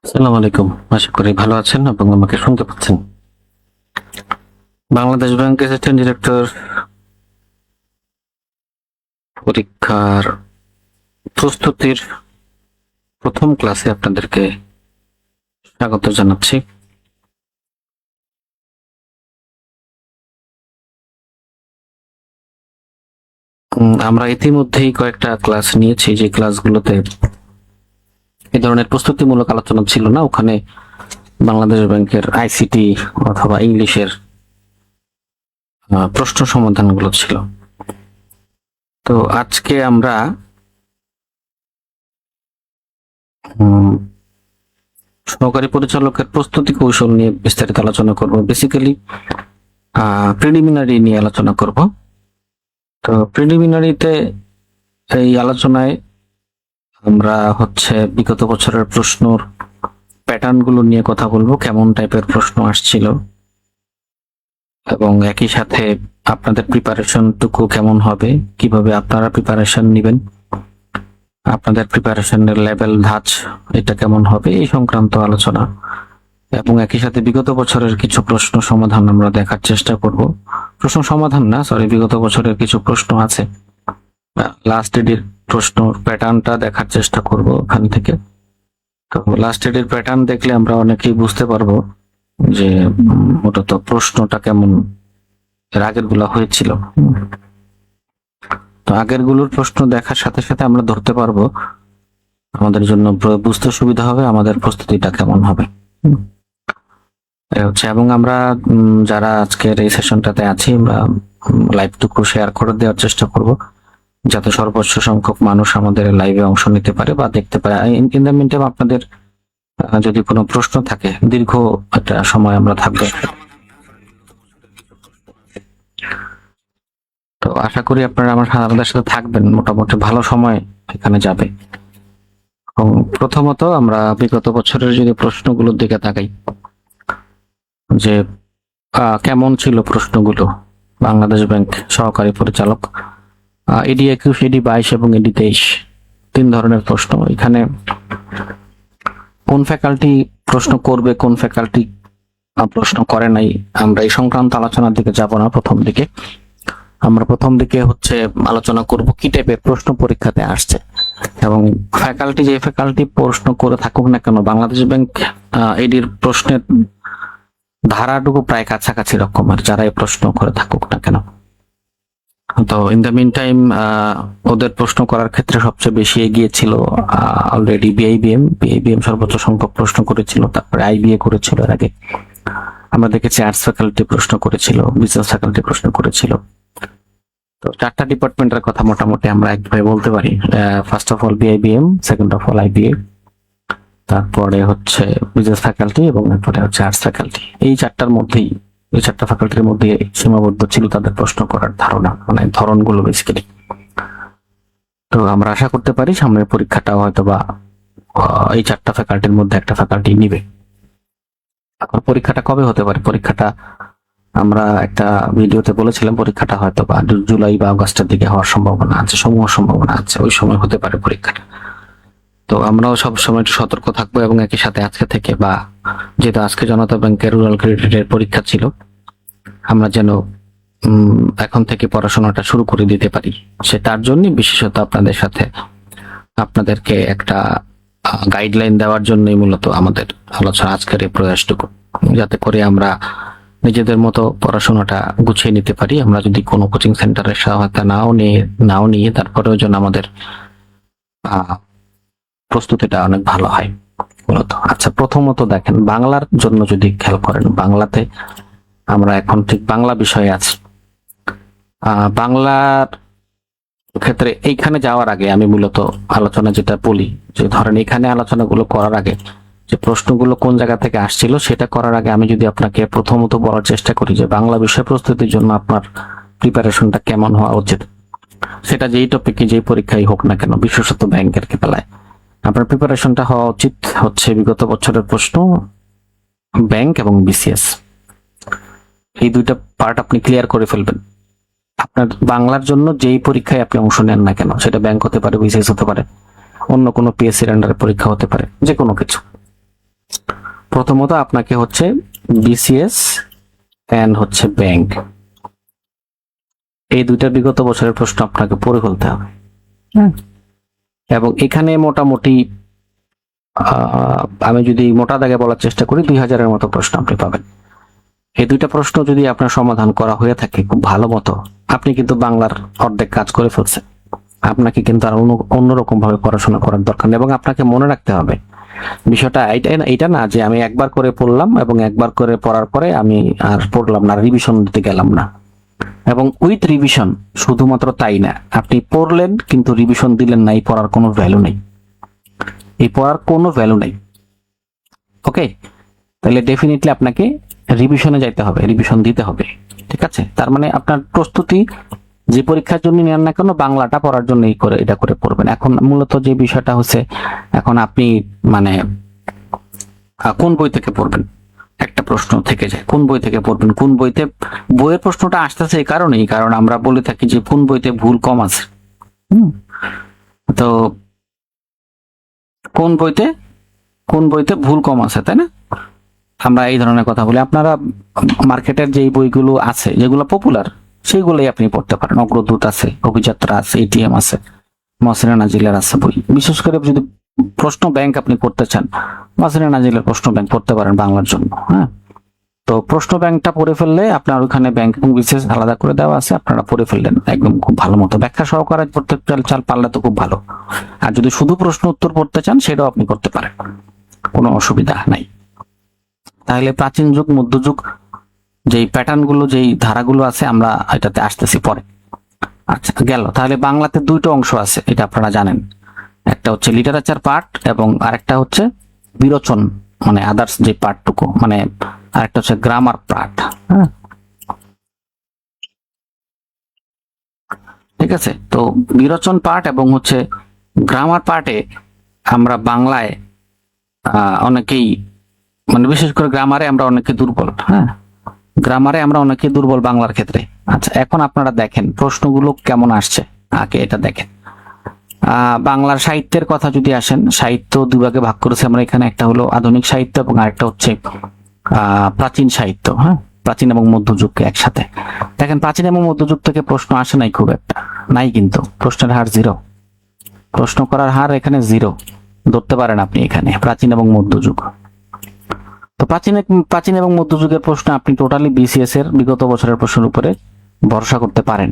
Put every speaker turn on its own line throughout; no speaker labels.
আসসালামু আলাইকুম। আশা করি ভালো আছেন এবং আমাকে শুনতে পাচ্ছেন। বাংলাদেশ ব্যাংক অ্যাসিস্ট্যান্ট ডিরেক্টর পরীক্ষার প্রস্তুতির প্রথম ক্লাসে আপনাদেরকে স্বাগত জানাচ্ছি। আমরা ইতিমধ্যেই কয়েকটা ক্লাস নিয়েছি, যে ক্লাসগুলোতে এই ধরনের প্রস্তুতিমূলক আলোচনা ছিল না। ওখানে বাংলাদেশ ব্যাংকের আইসিটি অথবা ইংলিশের প্রশ্ন সমাধানগুলো ছিল। তো আজকে আমরা সহকারী পরিচালকের প্রস্তুতি কৌশল নিয়ে বিস্তারিত আলোচনা করব। বেসিক্যালি প্রিলিমিনারি নিয়ে আলোচনা করব। তো প্রিলিমিনারিতে এই আলোচনায় আমরা বিগত বছরের প্রশ্নর প্যাটার্ন গুলো নিয়ে কথা বলবো, কেমন টাইপের প্রশ্ন আসছিল এবং একই সাথে আপনাদের প্রিপারেশন টুকু কেমন হবে, কিভাবে আপনারা প্রিপারেশন নেবেন, আপনাদের প্রিপারেশনের লেভেল ধাঁচ এটা কেমন হবে, এই সংক্রান্ত আলোচনা। এবং একই সাথে বিগত বছরের কিছু প্রশ্ন সমাধান আমরা দেখার চেষ্টা করব। প্রশ্ন সমাধান না, সরি, বিগত বছরের কিছু প্রশ্ন আছে, লাস্ট এডির প্রশ্ন প্যাটার্নটা দেখার চেষ্টা করব ওখান থেকে। তো লাস্ট এডির প্যাটার্ন দেখলে আমরা অনেকেই বুঝতে পারবো যে মূলত প্রশ্নটা কেমন এর আগের গুলা হয়েছিল। তো আগের গুলোর প্রশ্ন দেখার সাথে সাথে আমরা ধরতে পারবো, আমাদের জন্য বুঝতে সুবিধা হবে আমাদের প্রস্তুতিটা কেমন হবে। এবং আমরা যারা আজকের এই সেশনটাতে আছি, আমরা লাইভটুকু শেয়ার করে দেওয়ার চেষ্টা করব, যাতে সর্বোচ্চ সংখ্যক মানুষ আমাদের লাইভে অংশ নিতে পারে বা দেখতে পারে। ইন দ্য মিন টাইম আপনাদের যদি কোনো প্রশ্ন থাকে, দীর্ঘ একটা সময় আমরা থাকবো, তো আশা করি আপনারা আমাদের সাথে থাকবেন, মোটামুটি ভালো সময় এখানে যাবে। এবং প্রথমত আমরা বিগত বছরের যদি প্রশ্নগুলোর দিকে তাকাই, যে কেমন ছিল প্রশ্নগুলো। বাংলাদেশ ব্যাংক সহকারী পরিচালক এডি 21, এডি 22 এবং এডি 23, 3 ধরনের প্রশ্ন। এখানে কোন ফ্যাকাল্টি প্রশ্ন করবে, কোন ফ্যাকাল্টি প্রশ্ন করে নাই, আমরা এই সংক্রান্ত আলোচনার দিকে যাব না। প্রথম দিকে আলোচনা করব কি টাইপের প্রশ্ন পরীক্ষাতে আসছে, এবং ফ্যাকাল্টি যে ফ্যাকাল্টি প্রশ্ন করে থাকুক না কেন, বাংলাদেশ ব্যাংক এডির প্রশ্নের ধারাটুকু প্রায় কাছাকাছি রকমের, যারা এই প্রশ্ন করে থাকুক না কেন। তো ইন দ্য মিন টাইম ওদের প্রশ্ন করার ক্ষেত্রে সবচেয়ে বেশি এগিয়ে ছিল অলরেডি বিআইবিএম সর্বোচ্চ সংখ্যক প্রশ্ন করেছিল, তারপরে আইবিএ করেছিল। এর আগে আমরা দেখেছি আর্টস ফ্যাকাল্টি প্রশ্ন করেছিল, বিজনেস ফ্যাকাল্টি প্রশ্ন করেছিল। তো 4টা ডিপার্টমেন্টের কথা মোটামুটি আমরা একভাবে বলতে পারি। First of all BIBM, second of all IBA, তারপরে বিজনেস ফ্যাকাল্টি এবং তারপরে আর্টস ফ্যাকাল্টি। এই 4টা ফ্যাকাল্টির মধ্যে সীমাবদ্ধ ছিল তাদের প্রশ্ন করার ধারণা, মানে ধরনগুলো বেসিক্যালি। তো আমরা আশা করতে পারি সামনের পরীক্ষাটাও হয়তোবা এই 4টা ফ্যাকাল্টির মধ্যে একটা ফ্যাকাল্টি নিবে। এখন পরীক্ষাটা কবে হতে পারে? পরীক্ষাটা আমরা একটা ভিডিওতে বলেছিলাম, পরীক্ষাটা হয়তোবা জুলাই বা আগস্টের দিকে হওয়ার সম্ভাবনা আছে, সম্ভাবনা আছে, ওই সময় হতে পারে পরীক্ষাটা। তো আমরাও সবসময় একটু সতর্ক থাকবো, এবং একই সাথে আজকে থেকে, বা যেহেতু আজকে জনতা ব্যাংকের রুরাল ক্রেডিটের পরীক্ষা ছিল, আমরা যেন এখন থেকে পড়াশোনাটা শুরু করে দিতে পারি, সে তার জন্য বিশেষত আপনাদেরকে একটা গাইডলাইন দেওয়ার জন্যই মূলত আমাদের আলোচনা, আজকের এই প্রয়াসটুকু, যাতে করে আমরা নিজেদের মতো পড়াশোনাটা গুছিয়ে নিতে পারি। আমরা যদি কোনো কোচিং সেন্টারের সহায়তা নাও নিয়ে তারপরেও যেন আমাদের প্রস্তুতিটা অনেক ভালো হয় মূলত। আচ্ছা, প্রথমত দেখেন, বাংলার জন্য যদি খেয়াল করেন, বাংলাতে আমরা এখন ঠিক বাংলা বিষয়ে আছি। বাংলার ক্ষেত্রে এইখানে যাওয়ার আগে আমি মূলত আলোচনা যেটা বলি, যে ধরেন এখানে আলোচনাগুলো করার আগে যে প্রশ্নগুলো কোন জায়গা থেকে আসছিল, সেটা করার আগে আমি যদি আপনাকে প্রথমত বলার চেষ্টা করি যে বাংলা বিষয় প্রস্তুতির জন্য আপনার প্রিপারেশনটা কেমন হওয়া উচিত, সেটা যেই টপিকে যেই পরীক্ষায় হোক না কেন, বিশেষত ব্যাংকের বেলায় আপনার প্রিপারেশনটা হওয়া উচিত বিগত বছরের প্রশ্ন, ব্যাংক এবং বিসিএস, এই 2টা পার্ট আপনি ক্লিয়ার করে ফেলবেন। আপনার বাংলার জন্য যেই পরীক্ষায় আপনি অংশ নেন না কেন, সেটা ব্যাংক হতে পারে, বিসিএস হতে পারে, অন্য কোনো পিএসসির আন্ডারে পরীক্ষা হতে পারে, যে কোনো কিছু, প্রথমত আপনাকে হচ্ছে বিসিএস এন্ড হচ্ছে ব্যাংক, এই দুইটা বিগত বছরের প্রশ্ন আপনাকে পড়ে ফেলতে হবে। এবং এখানে মোটামুটি আমি যদি মোটা দাগে বলার চেষ্টা করি 2000-এর মতো প্রশ্ন আপনি পাবেন। এই দুইটা প্রশ্ন যদি আপনার সমাধান করা হয়ে থাকে খুব ভালো মতো, আপনি কিন্তু বাংলার অর্ধেক কাজ করে ফেলছেন। আপনাকে কিন্তু আর অন্যরকম ভাবে পড়াশোনা করার দরকার নেই। এবং আপনাকে মনে রাখতে হবে বিষয়টা এটা না যে আমি একবার করে পড়লাম এবং একবার করে পড়ার পরে আমি আর পড়লাম না, রিভিশন দিতে গেলাম না। এবং উইথ রিভিশন শুধুমাত্র তাই না, আপনি পড়লেন কিন্তু রিভিশন দিলেন না, এই পড়ার কোনো ভ্যালু নেই, এই পড়ার কোনো ভ্যালু নেই। ওকে, তাহলে ডেফিনেটলি আপনাকে রিভিশনে যাইতে হবে, রিভিশন দিতে হবে। ঠিক আছে, তার মানে আপনার প্রস্তুতি যে পরীক্ষার জন্য নেন না কেন, বাংলাটা পড়ার জন্য এটা করে পড়বেন। এখন মূলত যে বিষয়টা হচ্ছে, এখন আপনি মানে কোন বই থেকে পড়বেন, একটা প্রশ্ন থেকে যায়, কোন বই থেকে পড়বেন, কোন বইতে, বইয়ের প্রশ্নটা আসতেছে এই কারণেই, কারণ আমরা বলে থাকি যে কোন বইতে ভুল কম আছে। তো কোন বইতে ভুল কম আছে, তাই না? আমরা এই ধরনের কথা বলি। আপনারা মার্কেটের যেই বইগুলো আছে যেগুলো পপুলার সেইগুলোই আপনি পড়তে পারেন। অগ্রদূত আছে, অভিযাত্রা আছে, এটিএম আছে, মহসিনা নাজিলের আছে বই। বিশেষ করে যদি প্রশ্ন ব্যাংক আপনি করতে চান, মহসিনা নাজিলের প্রশ্ন ব্যাংক পড়তে পারেন বাংলার জন্য। হ্যাঁ, তো প্রশ্ন ব্যাংকটা পড়ে ফেললে আপনার ওখানে ব্যাংক এবং বিশেষ আলাদা করে দেওয়া আছে, আপনারা পড়ে ফেললেন একদম খুব ভালো মতো, ব্যাখ্যা সহকারে পড়তে চাল পারলে তো খুব ভালো। আর যদি শুধু প্রশ্ন উত্তর পড়তে চান সেটাও আপনি করতে পারেন, কোনো অসুবিধা নাই। তাহলে প্রাচীন যুগ, মধ্যযুগ, যেই প্যাটার্ন গুলো, যেই ধারাগুলো আছে, আমরা এটাতে আসতেছি পরে। আচ্ছা, গেল। তাহলে বাংলাতে দুইটা অংশ আছে, এটা আপনারা জানেন। একটা হচ্ছে লিটারেচার পার্ট এবং আরেকটা হচ্ছে বিরোচন, মানে আদার্স যে পার্টটুকু, মানে আরেকটা হচ্ছে গ্রামার পার্ট। হ্যাঁ, ঠিক আছে। তো বিরোচন পার্ট এবং হচ্ছে গ্রামার পার্টে আমরা বাংলায় অনেকেই, মানে বিশেষ করে গ্রামারে আমরা অনেকে দুর্বল। হ্যাঁ, গ্রামারে আমরা অনেকে দুর্বল বাংলার ক্ষেত্রে। আচ্ছা, এখন আপনারা দেখেন প্রশ্নগুলো কেমন আসছে, আগে এটা দেখেন। বাংলার সাহিত্যের কথা যদি আসেন, সাহিত্য দুভাগে ভাগ করেছে আমরা এখানে, একটা হলো আধুনিক সাহিত্য এবং আরেকটা হচ্ছে প্রাচীন সাহিত্য। হ্যাঁ, প্রাচীন এবং মধ্যযুগকে একসাথে দেখেন। প্রাচীন এবং মধ্যযুগ থেকে প্রশ্ন আসে নাই খুব একটা, নাই, কিন্তু প্রশ্নের হার 0, প্রশ্ন করার হার এখানে 0 ধরতে পারেন আপনি এখানে, প্রাচীন এবং মধ্যযুগ। তো প্রাচীন এবং মধ্যযুগের প্রশ্ন আপনি টোটালি বিসিএস এর বিগত বছরের প্রশ্নের উপরে ভরসা করতে পারেন।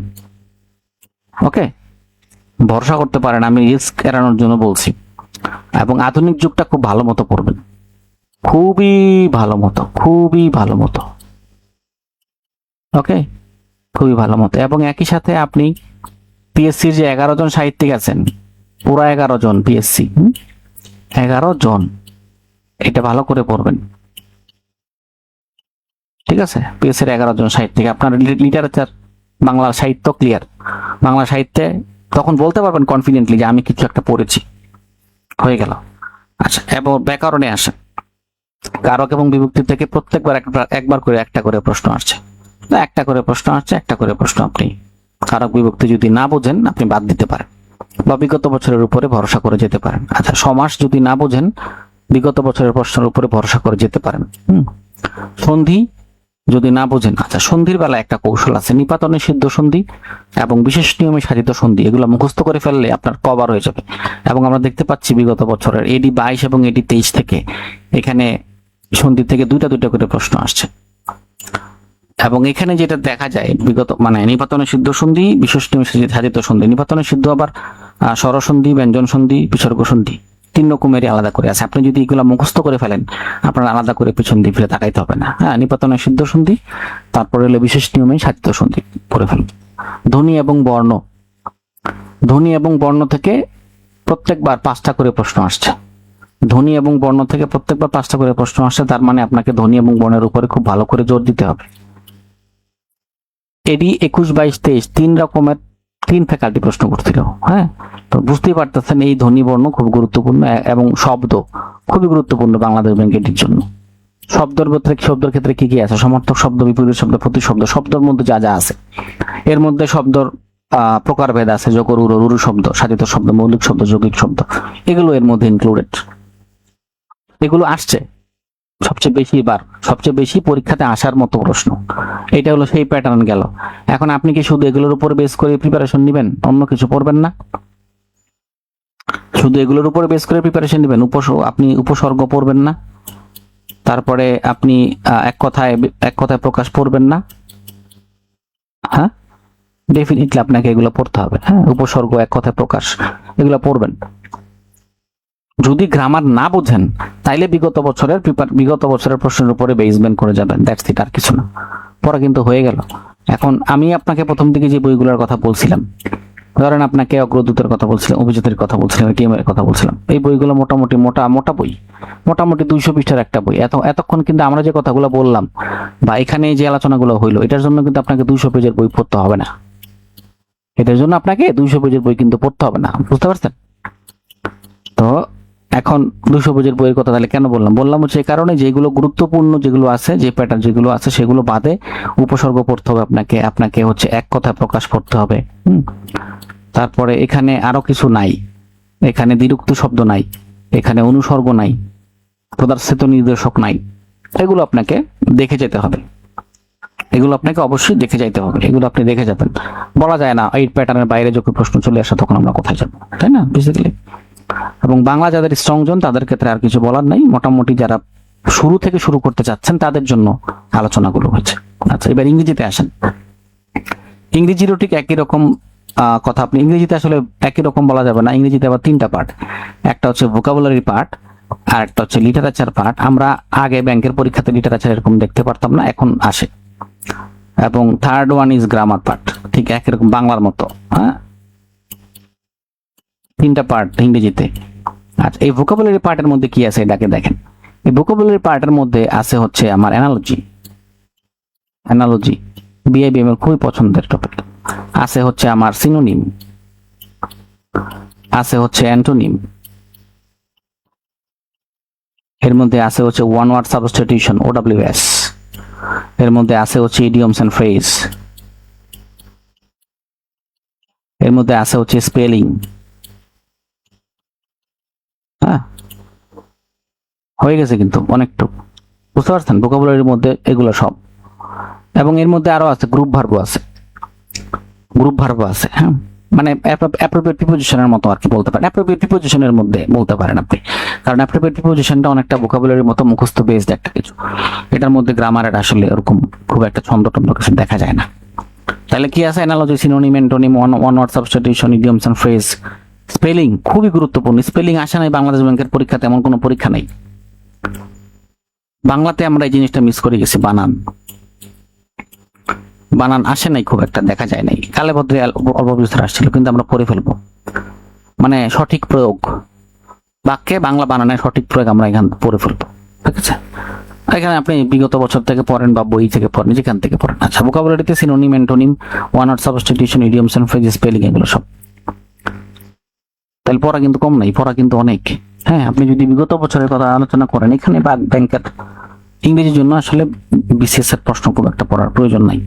ওকে, ভরসা করতে পারেন, আমি রিস্ক এড়ানোর জন্য বলছি। এবং আধুনিক যুগটা খুব ভালো মতো পড়বেন, খুবই ভালো মতো। ওকে, খুবই ভালো মতো। এবং একই সাথে আপনি পিএসসির যে 11 জন সাহিত্যিক আছেন, পুরা 11 জন পিএসসি, 11 জন, এটা ভালো করে পড়বেন। ঠিক আছে, পিএসসির 11 জন সাহিত্যিক, আপনার লিটারেচার বাংলা সাহিত্য ক্লিয়ার। বাংলা সাহিত্যে তখন বলতে পারবেন কনফিডেন্টলি যে আমি কিছু একটা পড়েছি, হয়ে গেল। আচ্ছা, এবং ব্যাকরণে আসে, কারক এবং বিভক্তি থেকে প্রত্যেকবার একবার করে একটা করে প্রশ্ন আসছে, একটা করে প্রশ্ন আপনি কারক বিভক্তি যদি না বোঝেন আপনি বাদ দিতে পারেন, বা বিগত বছরের উপরে ভরসা করে যেতে পারেন। আচ্ছা, সমাস যদি না বোঝেন বিগত বছরের প্রশ্নের উপরে ভরসা করে যেতে পারেন। সন্ধি যদি না বোঝেন, আচ্ছা, সন্ধির বেলা একটা কৌশল আছে, নিপাতনে সিদ্ধ সন্ধি এবং বিশেষ নিয়মে সাধিত সন্ধি, এগুলো মুখস্থ করে ফেললে আপনার কভার হয়ে যাবে। এবং আমরা দেখতে পাচ্ছি বিগত বছরের এডি 22 এবং এডি 23 থেকে এখানে সন্ধি থেকে দুইটা করে প্রশ্ন আসছে। এবং এখানে যেটা দেখা যায় বিগত, মানে নিপাতনে সিদ্ধ সন্ধি, বিশেষ নিয়মে সাধিত সন্ধি, নিপাতনে সিদ্ধ আবার স্বরসন্ধি, ব্যঞ্জন সন্ধি, বিসর্গ সন্ধি, 3 রকমেরই আলাদা করে আছে। আপনি যদি এগুলো মুখস্থ করে ফেলেন, আপনার আলাদা করে পিছন দিয়ে ফিরে তাকাইতে হবে না। হ্যাঁ, নিপাতনে সিদ্ধ সন্ধি, তারপরে হলো বিশেষ নিয়মে সাধিত সন্ধি পড়ে ফেলুন। ধ্বনি এবং বর্ণ থেকে প্রত্যেকবার 5টা করে প্রশ্ন আসছে। ধ্বনি এবং বর্ণ থেকে প্রত্যেকবার 5টা করে প্রশ্ন আসছে, তার মানে আপনাকে ধ্বনি এবং বর্ণের উপরে খুব ভালো করে জোর দিতে হবে। এডি 21, 22, 23 3 রকমের 3 ফ্যাকাল্টি প্রশ্ন করছিল। হ্যাঁ, তো বুঝতেই পারতেছেন এই ধ্বনি বর্ণ খুব গুরুত্বপূর্ণ, এবং শব্দ খুবই গুরুত্বপূর্ণ বাংলাদেশ ব্যাংকের জন্য। শব্দের ক্ষেত্রে কি কি আছে, সমর্থক শব্দ, বিপরীত শব্দ, প্রতিশব্দ, শব্দের মধ্যে যা যা আছে, এর মধ্যে শব্দর প্রকারভেদ আছে, যকর, রুরু শব্দ, সাধিত শব্দ, মৌলিক শব্দ, যৌগিক শব্দ, এগুলো এর মধ্যে ইনক্লুডেড, এগুলো আসছে। সবচেয়ে বেশি পরীক্ষাতে আসার মতো প্রশ্ন, এটা হলো সেই প্যাটার্ন গেল। এখন আপনি কি শুধু এগুলোর উপর বেস করে প্রিপারেশন নেবেন, অন্য কিছু পড়বেন না? শুধু এগুলোর উপর বেস করে প্রিপারেশন নেবেন, আপনি উপসর্গ পড়বেন না, তারপরে আপনি এক কথায় প্রকাশ পড়বেন না? হ্যাঁ, ডেফিনেটলি আপনাকে এগুলো পড়তে হবে। হ্যাঁ, উপসর্গ, এক কথায় প্রকাশ, এগুলো পড়বেন। যদি গ্রামার না বুঝেন তাইলে বিগত বছরের প্রশ্নের উপরে বেসমেন্ট করে যাবেন, দ্যাটস ইট, আর কিছু না। পড়া কিন্তু হয়ে গেল। এখন আমি আপনাকে প্রথম দিকে যে বইগুলোর কথা বলছিলাম, ধরেন আপনাকে অগ্রদূতের কথা বলছিলাম, অভিজিতের কথা বলছিলাম, টিএমের কথা বলছিলাম, এই বইগুলো মোটামুটি মোটা বই, মোটামুটি 200 পৃষ্ঠার একটা বই। এতক্ষণ কিন্তু আমরা যে কথাগুলো বললাম বা এখানে যে আলোচনাগুলো হইলো, এটার জন্য কিন্তু আপনাকে 200 পেজের বই পড়তে হবে না। এটার জন্য আপনাকে 200 পেজের বই কিন্তু পড়তে হবে না, বুঝতে পারছেন? তো এখন 200 পেজের বইয়ের কথা তাহলে কেন বললাম হচ্ছে এই কারণে, যেগুলো গুরুত্বপূর্ণ যেগুলো আছে, যে প্যাটার্ন যেগুলো আছে, সেগুলো বাদে উপসর্গ পড়তে হবে আপনাকে হচ্ছে এক কথায় প্রকাশ করতে হবে। তারপরে এখানে আরো কিছু নাই, এখানে দ্বিরুক্ত শব্দ নাই, এখানে অনুসর্গ নাই, পদার্থিত নির্দেশক নাই, এগুলো আপনাকে দেখে যেতে হবে। এগুলো আপনাকে অবশ্যই দেখে যাইতে হবে, এগুলো আপনি দেখে যাবেন। বলা যায় না এই প্যাটার্নের বাইরে যখন প্রশ্ন চলে আসে তখন আমরা কোথায় যাবো, তাই না? বেসিক্যালি। এবং বাংলা যাদের স্ট্রং জন তাদের ক্ষেত্রে আর কিছু বলার নাই, মোটামুটি যারা শুরু থেকে শুরু করতে চাচ্ছেন তাদের জন্য আলোচনাগুলো হচ্ছে। আচ্ছা, এবার ইংরেজিতে আসেন। ইংরেজিরও ঠিক একই রকম কথা। আপনি ইংরেজিতে আসলে একই রকম বলা যাবে না, ইংরেজিতে আবার 3টা পার্ট। একটা হচ্ছে ভোকাবুলারি পার্ট, আর একটা হচ্ছে লিটারেচার পার্ট। আমরা আগে ব্যাংকের পরীক্ষাতে লিটারেচার এরকম দেখতে পারতাম না, এখন আসে। এবং third one is grammar part, ঠিক একই রকম বাংলার মতো। হ্যাঁ, 3টা পার্ট ইংরেজিতে। আচ্ছা, এই ভোকাবুলারি পার্টের মধ্যে কি আছে এটাকে দেখেন। এই ভোকাবুলারি পার্টের মধ্যে আছে হচ্ছে আমার অ্যানালজি, বিআইবিএম এর খুবই পছন্দের টপিক। আছে হচ্ছে আমার সিনোনিম, আছে হচ্ছে অ্যান্টোনিম, এর মধ্যে আছে হচ্ছে ওয়ান ওয়ার্ড সাবস্টিটিউশন, OWS, এর মধ্যে আছে হচ্ছে ইডিয়মস এন্ড ফ্রেজ, এর মধ্যে আছে হচ্ছে স্পেলিং। হ্যাঁ, হয়ে গেছে কিন্তু অনেকটুকু, বুঝতে পারছেন? ভোকাবুলারির মধ্যে এগুলো সব। এবং এর মধ্যে আরো আছে গ্রুপ ভার্ব আছে। হ্যাঁ, মানে অ্যাপ্রোপ্রিয়েট প্রিপোজিশনের মতো আর কি বলতে পারেন, অ্যাপ্রোপ্রিয়েট প্রিপোজিশনের মধ্যে বলতে পারেন আপনি, কারণ অ্যাপ্রোপ্রিয়েট প্রিপোজিশনটা অনেকটা ভোকাবুলারির মতো মুখস্থ বেসড একটা কিছু। এটার মধ্যে গ্রামারের আসলে এরকম খুব একটা ছন্দ কিছু দেখা যায় না। তাহলে কি আছে? Analogy, synonym, antonym, one word substitution, idioms and phrase, spelling খুবই গুরুত্বপূর্ণ। স্পেলিং আসে নাই বাংলাদেশ ব্যাংকের পরীক্ষাতে, এমন কোনো পরীক্ষা নেই। বাংলাতে আমরা এই জিনিসটা মিস করে গেছি, বানান আসে নাই, খুব একটা দেখা যায় নাই। কালে ভদ্রে অল্প বিস্তর আসছিল, কিন্তু আমরা পড়ে ফেলবো। মানে সঠিক প্রয়োগ, বাক্যে বাংলা বানানের সঠিক প্রয়োগ আমরা এখান পড়ে ফেলবো, ঠিক আছে? এখানে আপনি বিগত বছর থেকে পড়েন বা বই থেকে পড়েন, যেখান থেকে পড়েন। আচ্ছা, ভোকাবুলারিতে synonym, antonym, one word substitution, idioms and phrase, spelling, এগুলো সব। তাহলে পড়া কিন্তু কম নাই, পড়া কিন্তু অনেক। হ্যাঁ, আপনি যদি বিগত বছরের কথা আলোচনা করেন, এখানে ব্যাংকের ইংরেজির জন্য আসলে বিসিএস এর প্রশ্ন খুব একটা পড়ার প্রয়োজন নাই।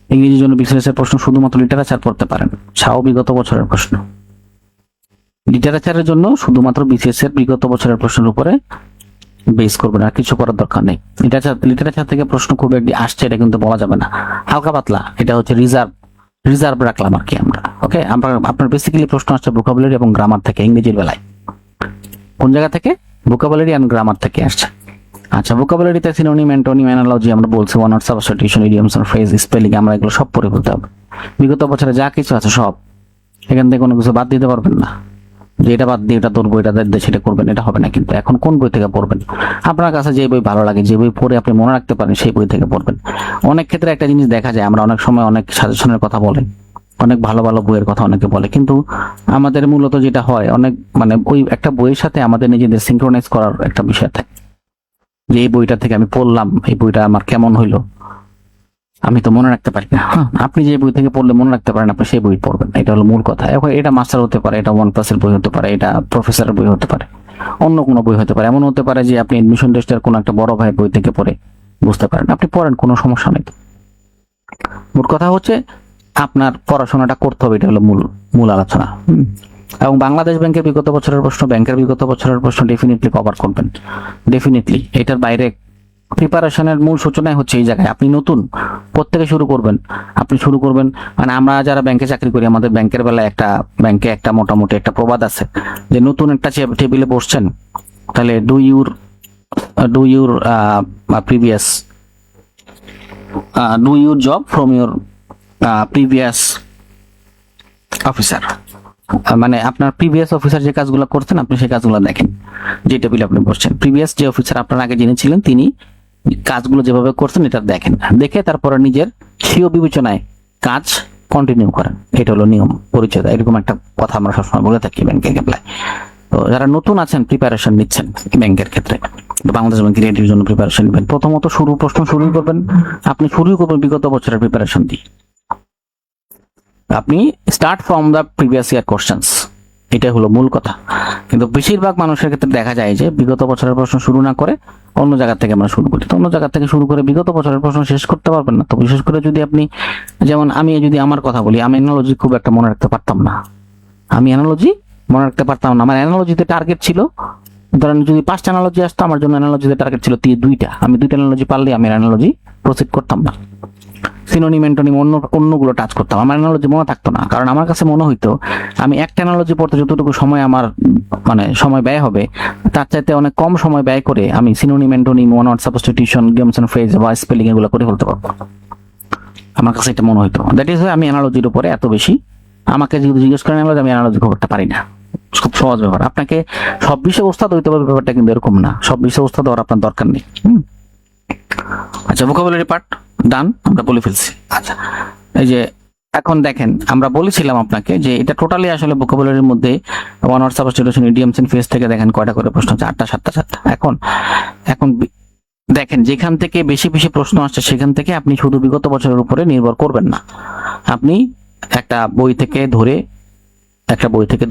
ইংরেজির জন্য বিসিএস এর প্রশ্ন শুধুমাত্র লিটারেচার পড়তে পারেন, ছাও বিগত বছরের প্রশ্ন। লিটারেচারের জন্য শুধুমাত্র বিসিএস এর বিগত বছরের প্রশ্নের উপরে বেস করবেন, আর কিছু করার দরকার নেই। লিটারেচার থেকে প্রশ্ন খুব একটি আসছে এটা কিন্তু বলা যাবে না, হালকা পাতলা। এটা হচ্ছে রিজার্ভ রাখলাম আর কি আমরা। ওকে, আপনার বেসিক্যালি প্রশ্ন আসছে ভোকাবুলারি এবং গ্রামার থেকে, ইংরেজির বেলায়। কোন জায়গা থেকে? ভোকাবুলারি এন্ড গ্রামার থেকে আসছে। আচ্ছা, ভোকাবুলারিতে সিনোনিম, অ্যান্টোনিম, অ্যানালজি আমরা বলছি, one word substitution, idioms and phrase, spelling, আমরা এগুলো সব পড়ে ফেলতে হবে। বিগত বছরে যা কিছু আছে সব, এখান থেকে কোনো কিছু বাদ দিতে পারবেন না, যে এটা বাদ দিয়ে এটা ধরবো, এটা সেটা করবেন, এটা হবে না। কিন্তু এখন কোন বই থেকে পড়বেন? আপনার কাছে যে বই ভালো লাগে, যে বই পড়ে আপনি মনে রাখতে পারেন, সেই বই থেকে পড়বেন। অনেক ক্ষেত্রে একটা জিনিস দেখা যায়, আমরা অনেক সময় অনেক সাজেশনের কথা বলেন, অনেক ভালো ভালো বইয়ের কথা অনেকে বলে, কিন্তু আমাদের মূলত যেটা হয়, অনেক মানে ওই একটা বইয়ের সাথে আমাদের নিজেদের সিনক্রোনাইজ করার একটা বিষয় থাকে, যে এই বইটা থেকে আমি পড়লাম, এই বইটা আমার কেমন হইলো আমি তো মনে রাখতে পারি না। হ্যাঁ, আপনি যে বই থেকে পড়লে মনে রাখতে পারেন, আপনি সেই বই পড়বেন, এটা হলো মূল কথা। এখন এটা মাস্টার হতে পারে, এটা 1+এর বই হতে পারে, এটা প্রফেসরের বই হতে পারে, অন্য কোনো বই হতে পারে। এমন হতে পারে যে আপনি এডমিশন টেস্টের কোনো একটা বড় ভাই বই থেকে পড়ে বুঝতে পারেন, আপনি পড়েন, কোনো সমস্যা নেই। মোট কথা হচ্ছে আপনার পড়াশোনাটা করতে হবে, এটা হলো মূল আলোচনা। এবং বাংলাদেশ ব্যাংকের বিগত বছরের প্রশ্ন, ব্যাংকের বিগত বছরের প্রশ্ন ডেফিনেটলি কভার করবেন, ডেফিনেটলি। এটার বাইরে প্রিপারেশনের মূল সূচনায় হচ্ছে এই জায়গায়। আপনি নতুন, প্রত্যেকে শুরু করবেন, আপনি শুরু করবেন। মানে আমরা যারা ব্যাংকে চাকরি করি, আমাদের ব্যাংকের বেলায় ব্যাংকে একটা মোটামুটি একটা প্রবাদ আছে যে নতুন একটা টেবিলে বসছেন, তাহলে do your previous do your job from your previous officer. মানে আপনার প্রিভিয়াস অফিসার যে কাজগুলো করতেন আপনি সেই কাজগুলো দেখেন, যে টেবিলে আপনি বসছেন। প্রিভিয়াস যে অফিসার আপনার আগে যিনি ছিলেন তিনি কাজগুলো যেভাবে করছেন এটা দেখেন, দেখে তারপরে নিজের স্বীয় বিবেচনায় কাজ কন্টিনিউ করেন। এটা হলো নিয়ম পরিচয়। এরকম একটা কথা আমরা সবসময় বলে থাকি ব্যাংকের ক্ষেত্রে। তো যারা নতুন আছেন, প্রিপারেশন নিচ্ছেন ব্যাংকের ক্ষেত্রে, বাংলাদেশ ব্যাংকের এটির জন্য প্রিপারেশন নেবেন, প্রথমত প্রশ্ন শুরুই করবেন, আপনি শুরুই করবেন বিগত বছরের প্রিপারেশন দিয়ে। আপনি start from the previous year questions, এটাই হলো মূল কথা। কিন্তু বেশিরভাগ মানুষের ক্ষেত্রে দেখা যায় যে বিগত বছরের প্রশ্ন শুরু না করে অন্য জায়গা থেকে আমরা শুরু করি। তো অন্য জায়গা থেকে শুরু করে বিগত বছরের প্রশ্ন শেষ করতে পারবেন না। তো বিশেষ করে যদি আপনি, যেমন আমি যদি আমার কথা বলি, আমি অ্যানালজি খুব একটা মনে রাখতে পারতাম না। আমার অ্যানালজিতে টার্গেট ছিল, ধরেন যদি 5টা অ্যানালজি আসতো, আমার জন্য অ্যানালজিতে টার্গেট ছিল 2টা। আমি 2টা অ্যানালজি পারলে আমি অ্যানালজি প্রসিড করতাম না। সিনোনিম অ্যান্টোনিম অন্যগুলো টাচ করতাম, আমার অ্যানালজি মনে থাকতো না। কারণ আমার কাছে মনে হইতো আমি একটা অ্যানালজি পড়তে যতটুকু সময় আমার সময় ব্যয় হবে, তার চাইতে অনেক কম সময় ব্যয় করে আমি synonym antonym, one word substitution, idioms and phrase বা স্পেলিং এগুলো করে ফেলতে পারবো। আমার কাছে এটা মনে হইতো। দ্যাট ইজ আমি অ্যানালজির উপরে এত বেশি, আমাকে যদি জিজ্ঞেস করেন অ্যানালজি, আমি অ্যানালজি খবরটা পারি না। খুব সহজ ব্যাপার। আপনাকে সব বিষয়ে ওস্তাদ হইতে হবে ব্যাপারটা কিন্তু এরকম না। সব বিষয়ে ওস্তাদ হওয়ার আপনার দরকার নেই। আচ্ছা, ভোকাবুলারি পার্ট ডান, আমরা বলে ফেলছি। আচ্ছা, এই যে এখন দেখেন, আমরা বলেছিলাম আপনাকে যে এটা টোটালি আসলে ভোকাবুলারির মধ্যে one word substitution, idioms and phrase থেকে দেখেন কয়টা করে প্রশ্ন, 4টা 7টা। এখন দেখেন যেখান থেকে বেশি বেশি প্রশ্ন আসছে সেখান থেকে আপনি শুধু বিগত বছরের উপরে নির্ভর করবেন না। আপনি একটা বই থেকে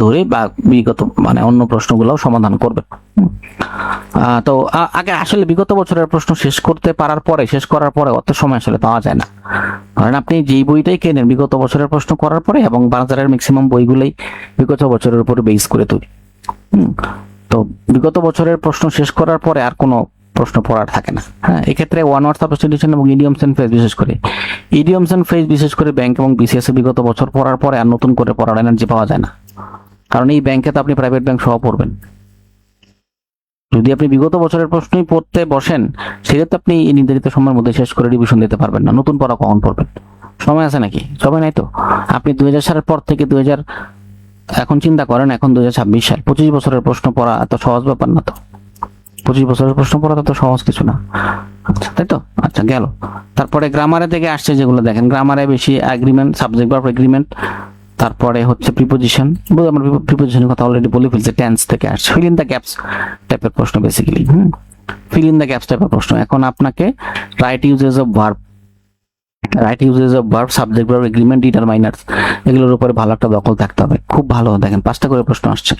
ধরে বা বিগত অন্য প্রশ্নগুলো সমাধান করবেন। তো আগে আসলে বিগত বছরের প্রশ্ন শেষ করার পরে অত সময় আসলে পাওয়া যায় না। কারণ আপনি যেই বইটাই কেনেন বিগত বছরের প্রশ্ন করার পরে, এবং বাজারের ম্যাক্সিমাম বইগুলোই বিগত বছরের উপরে বেস করে তৈরি। তো বিগত বছরের প্রশ্ন শেষ করার পরে আর কোনো প্রশ্ন পড়ার থাকে না। হ্যাঁ, এক্ষেত্রে ওয়ান ওয়ার্ড সাবস্টিটিউশন এবং ইডিয়মস এন্ড ফ্রেজ বিশেষ করে ব্যাংক এবং বিসিএস বিগত বছর পড়ার পরে আর নতুন করে পড়ার এনার্জি পাওয়া যায় না। কারণ এই ব্যাংকে তো আপনি প্রাইভেট ব্যাংক সহ পড়বেন। যদি আপনি বিগত বছরের প্রশ্নই পড়তে বসেন, সেক্ষেত্রে আপনি নির্ধারিত সময়ের মধ্যে শেষ করে রিভিশন দিতে পারবেন না। নতুন পড়া কখন পড়বেন? সময় আছে নাকি? সময় নাই তো। আপনি 2000 সালের পর থেকে এখন চিন্তা করেন, এখন 2026 সাল, 25 বছরের প্রশ্ন পড়া এত সহজ ব্যাপার না তো। 25 বছরের প্রশ্ন পড়া তো সহজ কিছু না। আচ্ছা, তাই তো? আচ্ছা, গেল। তারপরে গ্রামারে থেকে আসছে যেগুলো, দেখেন গ্রামারে বেশি এগ্রিমেন্ট, সাবজেক্ট ভার্ব এগ্রিমেন্ট, তারপরে হচ্ছে প্রিপোজিশন। আমরা প্রিপোজিশনের কথা অলরেডি বলে ফেলছি। টেন্স থেকে আসছে, ফিল ইন দ্য গ্যাপস টাইপের প্রশ্ন basically. Fill in the gaps টাইপের প্রশ্ন। এখন আপনাকে right uses of verb, subject verb agreement, determiners, এগুলোর উপরে ভালো একটা দখল থাকতে হবে। খুব ভালো। দেখেন 5টা করে প্রশ্ন আসছে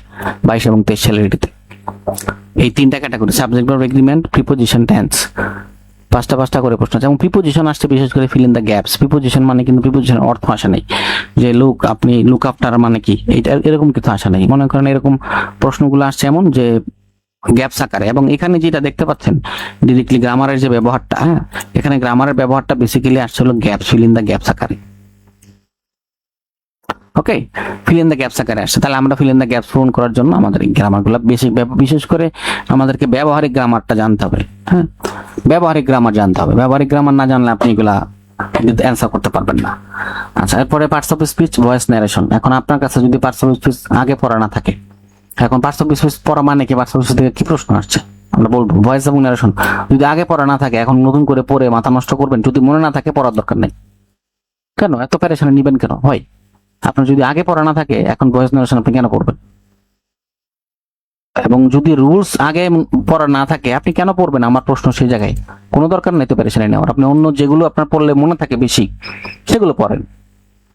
22 এবং 23 সালের এটিতে। এই 3টা category, subject verb agreement, preposition, tense, 5টা করে প্রশ্ন আছে। এবং প্রিপোজিশন আসছে বিশেষ করে feel in the gaps. Preposition মানে কিন্তু প্রিপোজিশনের অর্থ আসে নাই যে আপনি লুক আফটার মানে কি, এইটা এরকম কিছু আসে নাই। মনে করেন এরকম প্রশ্নগুলো আসছে এমন যে গ্যাপস আকারে। এবং এখানে যেটা দেখতে পাচ্ছেন ডিরেক্টলি গ্রামারের যে ব্যবহারটা, হ্যাঁ, এখানে গ্রামারের ব্যবহারটা বেসিক্যালি আসছে হলো gaps, feel in the gaps আকারে। ওকে, ফিল ইন দ্য গ্যাপস আকারে আসছে। তাহলে আমরা ফিল ইন দ্য গ্যাপস পূরণ করার জন্য আমাদের এই গ্রামারগুলো বিশেষ করে আমাদেরকে ব্যবহারিক গ্রামারটা জানতে হবে। হ্যাঁ, ব্যবহারিক গ্রামার জানতে হবে। ব্যবহারিক গ্রামার না জানলে আপনি এগুলা অ্যান্সার করতে পারবেন না। আচ্ছা, এরপরে parts of speech, voice narration. এখন আপনার কাছে যদি পার্টস অফ স্পিচ আগে পড়া না থাকে, এখন পার্টস অফ স্পিচ পড়া মানে কি, পার্টস অফ স্পিচ থেকে কি প্রশ্ন আসছে আমরা বলবো। ভয়েস এবং ন্যারেশন যদি আগে পড়া না থাকে, এখন নতুন করে পড়ে মাথা নষ্ট করবেন? যদি মনে না থাকে পড়ার দরকার নেই। কেন এত প্যারেশানি নিবেন কেন? হয় আপনার যদি আগে পড়া না থাকে, এখন ভয়েস ন্যারেশন আপনি কেন পড়বেন? এবং যদি রুলস আগে পড়া না থাকে আপনি কেন পড়বেন? আমার প্রশ্ন সেই জায়গায়। কোনো দরকার নেই তো প্যারেশানি নেওয়ার। আপনি অন্য যেগুলো আপনার পড়লে মনে থাকে বেশি সেগুলো পড়েন।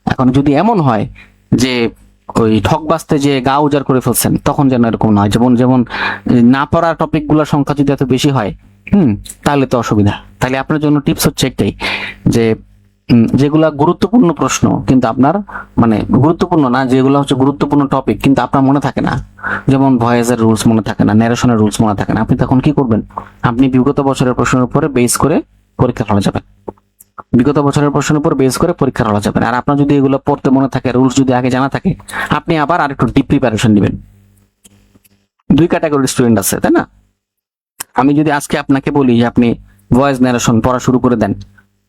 এখন যদি এমন হয় যে ওই ঠকবাস্তে যে গা উজাড় করে ফেলছেন, তখন যেন এরকম নয়। যেমন না পড়া টপিক গুলোর সংখ্যা যদি এত বেশি হয়, তাহলে তো অসুবিধা। তাহলে আপনার জন্য টিপস হচ্ছে একটাই, যে যেগুলা গুরুত্বপূর্ণ প্রশ্ন কিন্তু আপনার মানে গুরুত্বপূর্ণ না, যেগুলো হচ্ছে গুরুত্বপূর্ণ টপিক কিন্তু আপনার মনে থাকে না, যেমন ভয়েসের রুলস মনে থাকে না, ন্যারেশনের রুলস মনে থাকে না, আপনি তখন কি করবেন? আপনি বিগত বছরের প্রশ্নের উপরে বেস করে পরীক্ষা হলে যাবেন। বিগত বছরের প্রশ্নের উপর বেস করে পরীক্ষা হলে যাবেন। আর আপনার যদি এগুলো পড়তে মনে থাকে, রুলস যদি আগে জানা থাকে, আপনি আবার আরেকটু ডিপ প্রিপারেশন নেবেন। দুই ক্যাটাগরির স্টুডেন্ট আছে, তাই না? আমি যদি আজকে আপনাকে বলি যে আপনি ভয়েস ন্যারেশন পড়া শুরু করে দেন,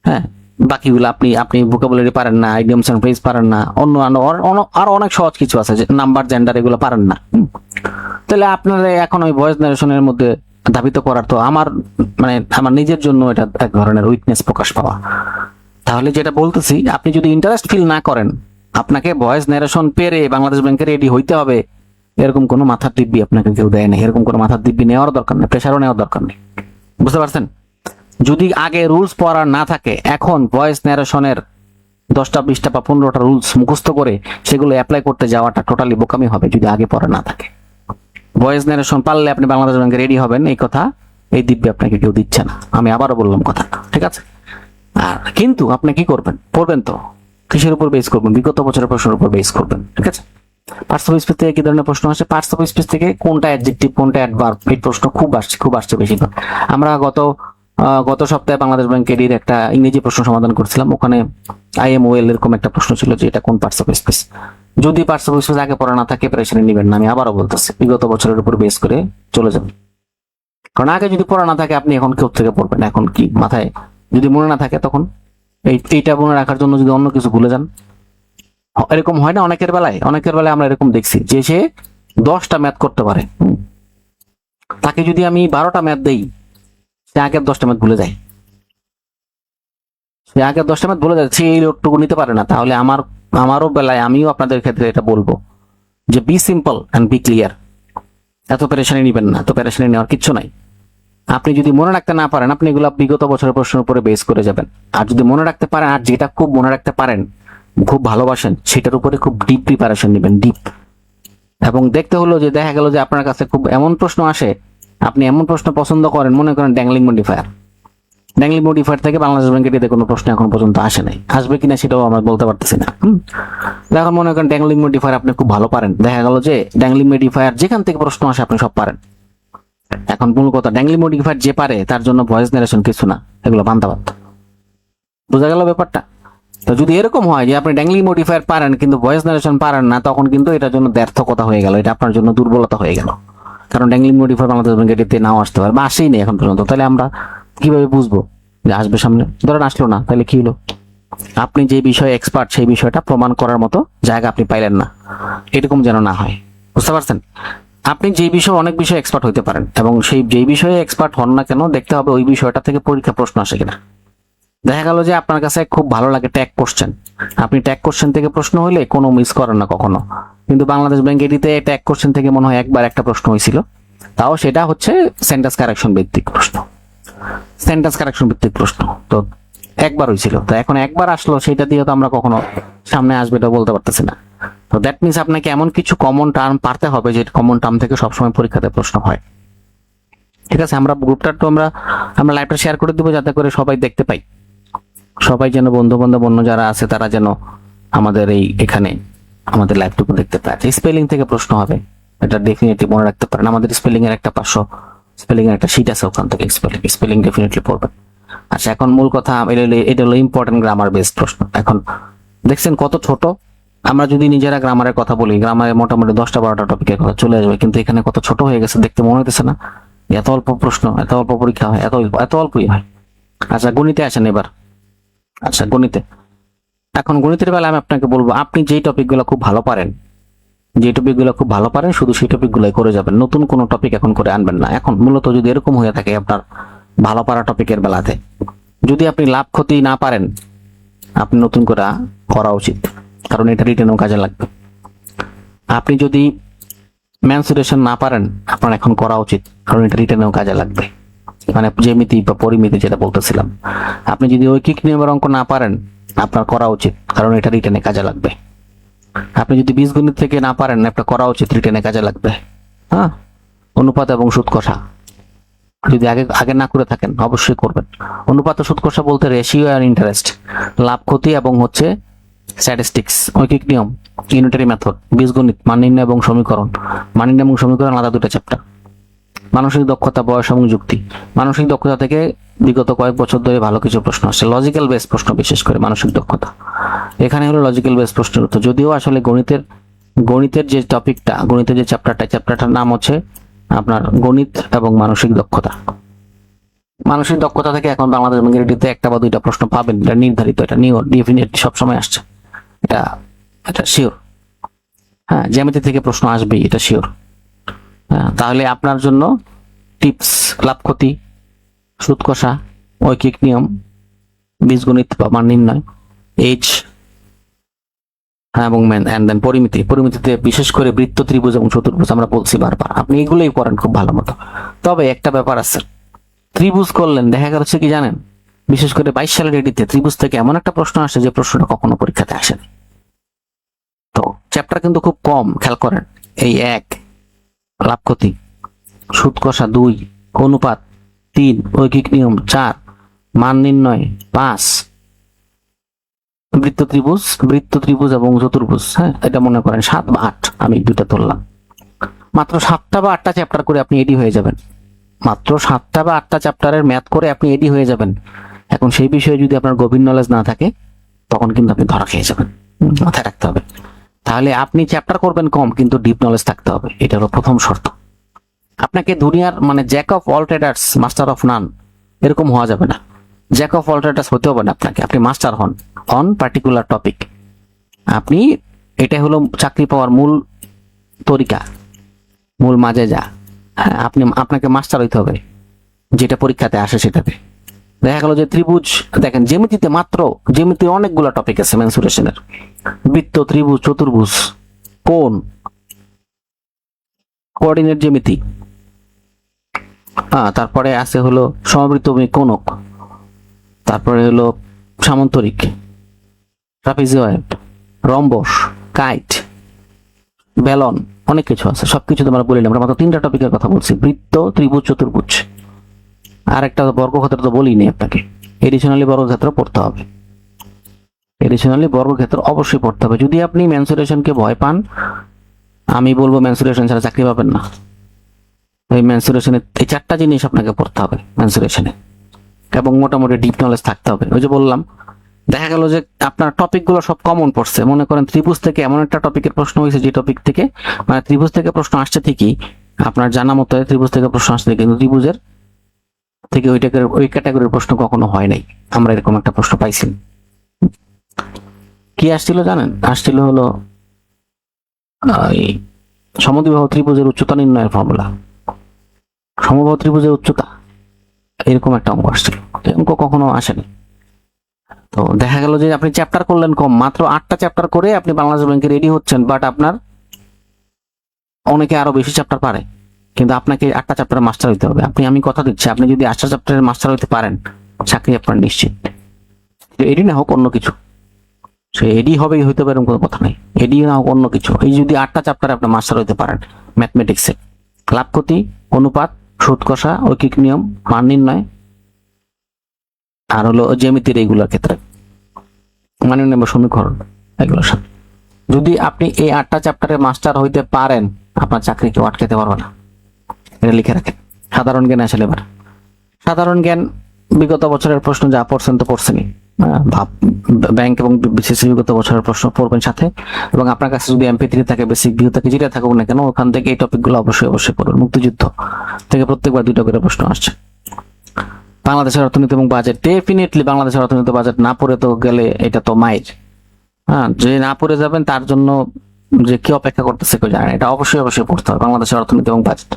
হ্যাঁ, বাকিগুলো আপনি আপনি ভোকাবুলারি পারেন না, আইডিয়ামস এন্ড ফ্রেজ পারেন না, আর অনেক সহজ কিছু আছে যে নাম্বার, জেন্ডার এগুলো পারেন না, তাহলে আপনার এখন ওই ভয়েস ন্যারেশনের মধ্যে ধাবিত করার তো আমার মানে আমার নিজের জন্য এটা এক ধরনের উইকনেস প্রকাশ পাওয়া। তাহলে যেটা বলতেছি, আপনি যদি ইন্টারেস্ট ফিল না করেন, আপনাকে ভয়েস ন্যারেশন পেরে বাংলাদেশ ব্যাংকে রেডি হইতে হবে, এরকম কোনো মাথার দিব্যি আপনাকে কেউ দেয় না। এরকম কোনো মাথার দিব্যি নেওয়ার দরকার নেই, প্রেশারও নেওয়ার দরকার নেই। বুঝতে পারছেন? যদি আগে রুলস পড়ার না থাকে, এখন ভয়েস ন্যারেশনের 10টা 20টা বা 15টা রুলস মুখস্থ করে সেগুলো অ্যাপ্লাই করতে যাওয়াটা টোটালি বোকামি হবে যদি আগে পড়া না থাকে। ভয়েস ন্যারেশন পারলে আপনি বাংলাদেশ ব্যাংকে রেডি হবেন, এই কথা এই দিব্যি আপনাকে কেউ দিচ্ছে না। আমি আবারও বললাম কথা, ঠিক আছে? আর কিন্তু আপনি কি করবেন? পড়বেন তো কিসের উপর বেস করবেন? বিগত বছরের প্রশ্নের উপর বেস করবেন, ঠিক আছে? পার্টস অফ স্পিচ থেকে কি ধরনের প্রশ্ন আসে? পার্টস অফ স্পিচ থেকে কোনটা অ্যাডজেক্টিভ, কোনটা অ্যাডভার্ব, এই প্রশ্ন খুব আসছে বেশিরভাগ। আমরা গত সপ্তাহে বাংলাদেশ ব্যাংকের একটা ইংরেজি প্রশ্ন সমাধান করছিলাম, ওখানে IMOL এরকম একটা প্রশ্ন ছিল যে এটা কোন পার্টস অফ স্পিচ। যদি পার্টস অফ স্পিচ আগে পড়া না থাকে, প্রেশারে নেবেন না। আমি আবারও বলতেছি, বিগত বছরের উপর বেস করে চলে যাবেন। কারণ আগে যদি পড়া না থাকে, আপনি এখন কেউ থেকে পড়বেন, এখন কি মাথায় যদি মনে না থাকে, তখন এইটা মনে রাখার জন্য যদি অন্য কিছু ভুলে যান, এরকম হয় না অনেকের বেলায় আমরা এরকম দেখছি যে সে 10টা ম্যাথ করতে পারে, তাকে যদি আমি 12টা ম্যাথ দেই, সে আগের 10টা ম্যাথ ভুলে যায়। সে এই লোকটুকু নিতে পারে না। তাহলে আমারও বেলায় আমিও আপনাদের ক্ষেত্রে এটা বলবো যে be simple and be clear. এত পেরেশানি নিবেন না, এত পেরেশানি নেওয়ার কিচ্ছু নাই। আপনি যদি মনে রাখতে না পারেন, আপনি এগুলো বিগত বছরের প্রশ্নের উপরে বেস করে যাবেন। আর যদি মনে রাখতে পারেন, আর যেটা খুব মনে রাখতে পারেন, খুব ভালোবাসেন, সেটার উপরে খুব ডিপ প্রিপারেশন নেবেন, ডিপ। এবং দেখতে হলো যে দেখা গেল যে আপনার কাছে খুব এমন প্রশ্ন আসে, আপনি এমন প্রশ্ন পছন্দ করেন, মনে করেন ড্যাংলিং মডিফায়ার থেকে বাংলাদেশ ব্যাংকের এতে কোনো প্রশ্ন এখন পর্যন্ত আসে নাই, আসবে কিনা সেটাও আমরা বলতে পারতেছি না। এখন মনে করেন ড্যাংলিং মডিফায়ার আপনি খুব ভালো পারেন, দেখা গেল যে ড্যাংলিং মডিফায়ার যেখান থেকে প্রশ্ন আসে আপনি সব পারেন। এখন মূল কথা, ড্যাংলিং মডিফায়ার যে পারে তার জন্য ভয়েস ন্যারেশন কিছু না, এগুলো বান্দাবাদ। বোঝা গেল ব্যাপারটা? তো যদি এরকম হয় যে আপনি ড্যাংলিং মডিফায়ার পারেন কিন্তু ভয়েস ন্যারেশন পারেন না, তখন কিন্তু এটার জন্য ব্যর্থকতা হয়ে গেল, এটা আপনার জন্য দুর্বলতা হয়ে গেল। কারণ ড্যাংলিং মডিফায়ার বাংলাদেশ ব্যাংকের এতে নাও আসতে পারে বা আসেই নেই এখন পর্যন্ত। তাহলে আমরা কিভাবে বুঝবো যে আসবে সামনে? ধরেন আসলো না, তাহলে কি হলো? আপনি যে বিষয়ে এক্সপার্ট সেই বিষয়টা প্রমাণ করার মতো জায়গা আপনি পাইলেন না, এরকম যেন না হয়। বুঝতে পারছেন? আপনি যে বিষয়ে অনেক বিষয়ে এক্সপার্ট হইতে পারেন, এবং সেই যেই বিষয়ে এক্সপার্ট হন না কেন, দেখতে হবে ওই বিষয়টা থেকে পরীক্ষা প্রশ্ন আসে কিনা। দেখা গেল যে আপনার কাছে খুব ভালো লাগে ট্যাগ কোশ্চেন, আপনি ট্যাগ কোশ্চেন থেকে প্রশ্ন হইলে কোনো মিস করেন না কখনো। কিন্তু বাংলাদেশ ব্যাংক এটিতে ট্যাগ কোশ্চেন থেকে মনে হয় একবার একটা প্রশ্ন হয়েছিল, তাও সেটা হচ্ছে সেন্টেন্স কারেকশন ভিত্তিক প্রশ্ন। তো একবার হয়েছিল, তো এখন একবার আসলো, সেটা দিয়ে তো আমরা কখনো সামনে আসবে এটা বলতে পারতেছি না। তো দ্যাট মিনস আপনাকে এমন কিছু কমন টার্ম পারতে হবে যে কমন টার্ম থেকে সবসময় পরীক্ষাতে প্রশ্ন হয়। ঠিক আছে? আমরা গ্রুপটা তো আমরা লাইভটা শেয়ার করে দেবো যাতে করে সবাই দেখতে পাই, সবাই যেন বন্ধু বান্ধব অন্য যারা আছে তারা যেন আমাদের এখানে আমাদের লাইভটুকু দেখতে পায়। স্পেলিং থেকে প্রশ্ন হবে, এটা ডেফিনেটলি মনে রাখতে পারেন। আমাদের স্পেলিং এর একটা 500 স্পেলিং এর একটা শীট আছে, ওখান থেকে স্পেলিং ডেফিনেটলি পড়বেন। আচ্ছা, এখন মূল কথা, এটা হলো ইম্পর্টেন্ট গ্রামার বেসড প্রশ্ন। এখন দেখছেন কত ছোট। আমরা যদি নিজেরা গ্রামারের কথা বলি, গ্রামারে মোটামুটি 10টা 12টা টপিকের কথা চলে আসবে, কিন্তু এখানে কত ছোট হয়ে গেছে দেখতে মনে হইতেছে না? এত অল্প প্রশ্ন, এত অল্প পরীক্ষা হয়, এত অল্পই হয়। আচ্ছা, গণিতে আসেন এবার। আচ্ছা, এখন গণিতের বেলা আমি আপনাকে বলবো, আপনি যেই টপিকগুলো খুব ভালো পারেন, শুধু সেই টপিকগুলোই করে যাবেন, নতুন কোনো টপিক এখন করে আনবেন না। এখন মূলত যদি এরকম হয়ে থাকে আপনার ভালো পারা টপিকের বেলাতে, যদি আপনি লাভ ক্ষতি না পারেন, আপনি নতুন করে করা উচিত, কারণ এটা রিটেনও কাজে লাগবে। আপনি যদি মেনসুরেশন না পারেন, আপনার এখন করা উচিত, কারণ এটা রিটেনও কাজে লাগবে। মানে জ্যামিতি বা পরিমিতি যেটা বলতেছিলাম, আপনি যদি ঐকিক নিয়মের অঙ্ক না পারেন, আপনার করা উচিত, কারণ এটা রিটেনে কাজে লাগবে। আপনি যদি বীজগণিত থেকে না পারেন, আপনার করা উচিত, রিটেনে কাজে লাগবে। হ্যাঁ, অনুপাত এবং সুদ কষা, যদি আগে আগে না করে থাকেন অবশ্যই করবেন। অনুপাত ও সুদ কষা বলতে রেশিও আর ইন্টারেস্ট, লাভ ক্ষতি এবং হচ্ছে স্ট্যাটিস্টিক্স, ঐকিক নিয়ম, ইউনিটারি মেথড, বীজগণিত, মান নির্ণয় এবং সমীকরণ। মান নির্ণয় এবং সমীকরণ আলাদা দুটো চ্যাপ্টার। মানসিক দক্ষতা, বয়স এবং যুক্তি। মানসিক দক্ষতা থেকে বিগত কয়েক বছর ধরে ভালো কিছু প্রশ্ন আসছে, লজিক্যাল বেস প্রশ্ন, বিশেষ করে মানসিক দক্ষতা। এখানে হলো লজিক্যাল বেস প্রশ্নের উত্তর, যদিও আসলে গণিতের যে টপিকটা, গণিতের যে চ্যাপ্টারটার নাম হচ্ছে আপনার গণিত এবং মানসিক দক্ষতা। মানসিক দক্ষতা থেকে এখন বাংলাদেশ ব্যাংকের রেডিতে একটা বা দুইটা প্রশ্ন পাবেন, এটা নির্ধারিত, এটা নিয়ে ডেফিনেটলি সবসময় আসছে, এটা এটা শিওর। হ্যাঁ, জ্যামিতি থেকে প্রশ্ন আসবেই, এটা শিওর। হ্যাঁ, তাহলে আপনার জন্য টিপস, লাভ ক্ষতি, সুদ কষা, ঐকিক নিয়ম, বীজগণিত বা মান নির্ণয়, এজ, হ্যাঁ, এবং পরিমিতিতে বিশেষ করে বৃত্ত, ত্রিভুজ এবং চতুর্ভুজ আমরা বলছি বারবার, আপনি এগুলোই করেন খুব ভালো মতো। তবে একটা ব্যাপার আছে, ত্রিভুজ করলেন, দেখা যাচ্ছে কি জানেন, বিশেষ করে 22 সালের রেডিতে ত্রিভুজ থেকে এমন একটা প্রশ্ন আসে যে প্রশ্নটা কখনো পরীক্ষাতে আসেনি। তো চ্যাপ্টার কিন্তু খুব কম, খেয়াল করেন। এই 1 লাভ ক্ষতি, সুদ কষা 2, অনুপাত 3, ঐকিক নিয়ম 4, মান নির্ণয় 5, বৃত্ত ত্রিভুজ এবং চতুর্ভুজ, হ্যাঁ, এটা মনে করেন 7 বা 8, আমি দুটা ধরলাম। মাত্র 7টা বা 8টা চ্যাপ্টার করে আপনি এডি হয়ে যাবেন, মাত্র 7টা বা 8টা চ্যাপ্টারের ম্যাথ করে আপনি এডি হয়ে যাবেন। এখন সেই বিষয়ে যদি আপনার গভীর নলেজ না থাকে, তখন কিন্তু আপনি ধরা খেয়ে যাবেন, মাথায় রাখতে হবে। তাহলে আপনি চ্যাপ্টার করবেন কম, কিন্তু ডিপ নলেজ থাকতে হবে, এটা হলো প্রথম শর্ত। আপনাকে দুনিয়ার মানে Jack of all traders master of নান এরকম হওয়া যাবে না। জ্যাক অফ অল ট্রেডার্স হতে হবে না আপনাকে, আপনি মাস্টার হন অন পার্টিকুলার টপিক। আপনি, এটা হলো চাকরি পাওয়ার মূল তরিকা, মূল মাঝে যা। হ্যাঁ, আপনাকে মাস্টার হইতে হবে যেটা পরীক্ষাতে আসে সেটাতে। দেখা গেল যে ত্রিভুজ, দেখেন জ্যামিতির অনেকগুলো টপিক আছে মেনসুরেশনের, বৃত্ত, ত্রিভুজ, চতুর্ভুজ, কোণ, কোঅর্ডিনেট জ্যামিতি, তারপরে আছে হলো সমবৃত্ত কোণক, তারপরে হলো সামান্তরিক, ট্রাপিজয়েড, রম্বস, কাইট, বেলন, অনেক কিছু আছে, সবকিছু তোমরা বলিলাম। আমরা মাত্র 3টা টপিকের কথা বলছি, বৃত্ত, ত্রিভুজ, চতুর্ভুজ। আর একটা বর্গক্ষেত্র তো বলিনি আপনাকে, এডিশনালি বর্গক্ষেত্র পড়তে হবে, এডিশনালি বর্গক্ষেত্র অবশ্যই পড়তে হবে। যদি আপনি মেনসুরেশনকে ভয় পান, আমি বলবো মেনসুরেশন ছাড়া চাকরি পাবেন না। এই মেনসুরেশনে এই 4টা জিনিস আপনাকে পড়তে হবে মেনসুরেশনে, এবং মোটামুটি ডিপ নলেজ থাকতে হবে। ওই যে বললাম, দেখা গেল যে আপনার টপিকগুলো সব কমন পড়ছে, মনে করেন ত্রিভুজ থেকে এমন একটা টপিকের প্রশ্ন হয়েছে যে টপিক থেকে, মানে ত্রিভুজ থেকে প্রশ্ন আসছে ঠিকই, আপনার জানা মতো ত্রিভুজ থেকে প্রশ্ন আসছে, কিন্তু ত্রিভুজের থেকে ওই ক্যাটাগরির প্রশ্ন কখনো হয় নাই। আমরা এরকম একটা প্রশ্ন পাইছি। কি আসছিল জানেন? আসছিল হলো সমদ্বিবাহু ত্রিভুজের উচ্চতা নির্ণয়ের ফর্মুলা, সমবাহু ত্রিভুজের উচ্চতা, এরকম একটা অঙ্ক আসছিল। অঙ্ক কখনো আসেনি। তো দেখা গেল যে আপনি চ্যাপ্টার করলেন কম, মাত্র 8টা চ্যাপ্টার করে আপনি বাংলাদেশ ব্যাংকে রেডি হচ্ছেন, বাট আপনার অনেকে আরো বেশি চ্যাপ্টার পারে, কিন্তু আপনাকে 8টা চ্যাপ্টারের মাস্টার হইতে হবে। আমি কথা দিচ্ছি, আপনি যদি 8টা চ্যাপ্টারের মাস্টার হইতে পারেন, চাকরি আপনার নিশ্চিত। এডি না হোক অন্য কিছু, সে এডি হবেই, হইতে পারে কোনো কথা নাই, এডি না হোক অন্য কিছু, এই যদি 8টা চ্যাপ্টারে আপনি মাস্টার হইতে পারেন ম্যাথমেটিক্সে, লাভ ক্ষতি, অনুপাত, সুদ কষা, ঐকিক নিয়ম, মান নির্ণয়, আর হলো জ্যামিতির এইগুলোর ক্ষেত্রে মানে নেব সমীকরণ, এগুলোর সাথে যদি আপনি এই 8টা চ্যাপ্টারে মাস্টার হইতে পারেন, আপনার চাকরি কেউ আটকাতে পারবে না। এটা লিখে রাখেন। সাধারণ জ্ঞান আসলে এবার সাধারণ জ্ঞান বিগত বছরের প্রশ্ন যা পড়ছেন তো পড়ছেনই, ব্যাংক এবং বিসিএস বিগত বছরের প্রশ্ন পড়বেন সাথে, এবং আপনার কাছে যদি MP3 থাকে, বেসিক ভিউ থাকে, যেটা থাকুক না কেন, ওখান থেকে এই টপিকগুলো অবশ্যই পড়বেন। মুক্তিযুদ্ধ থেকে প্রত্যেকবার 2টা করে প্রশ্ন আসছে। বাংলাদেশের অর্থনীতি এবং বাজেট, ডেফিনেটলি বাংলাদেশের অর্থনীতি বাজেট না পড়ে তো গেলে এটা তো মাইর। হ্যাঁ, যে না পড়ে যাবেন তার জন্য যে কি অপেক্ষা করতেছে কেউ জানে না। এটা অবশ্যই পড়তে হবে, বাংলাদেশের অর্থনীতি এবং বাজেট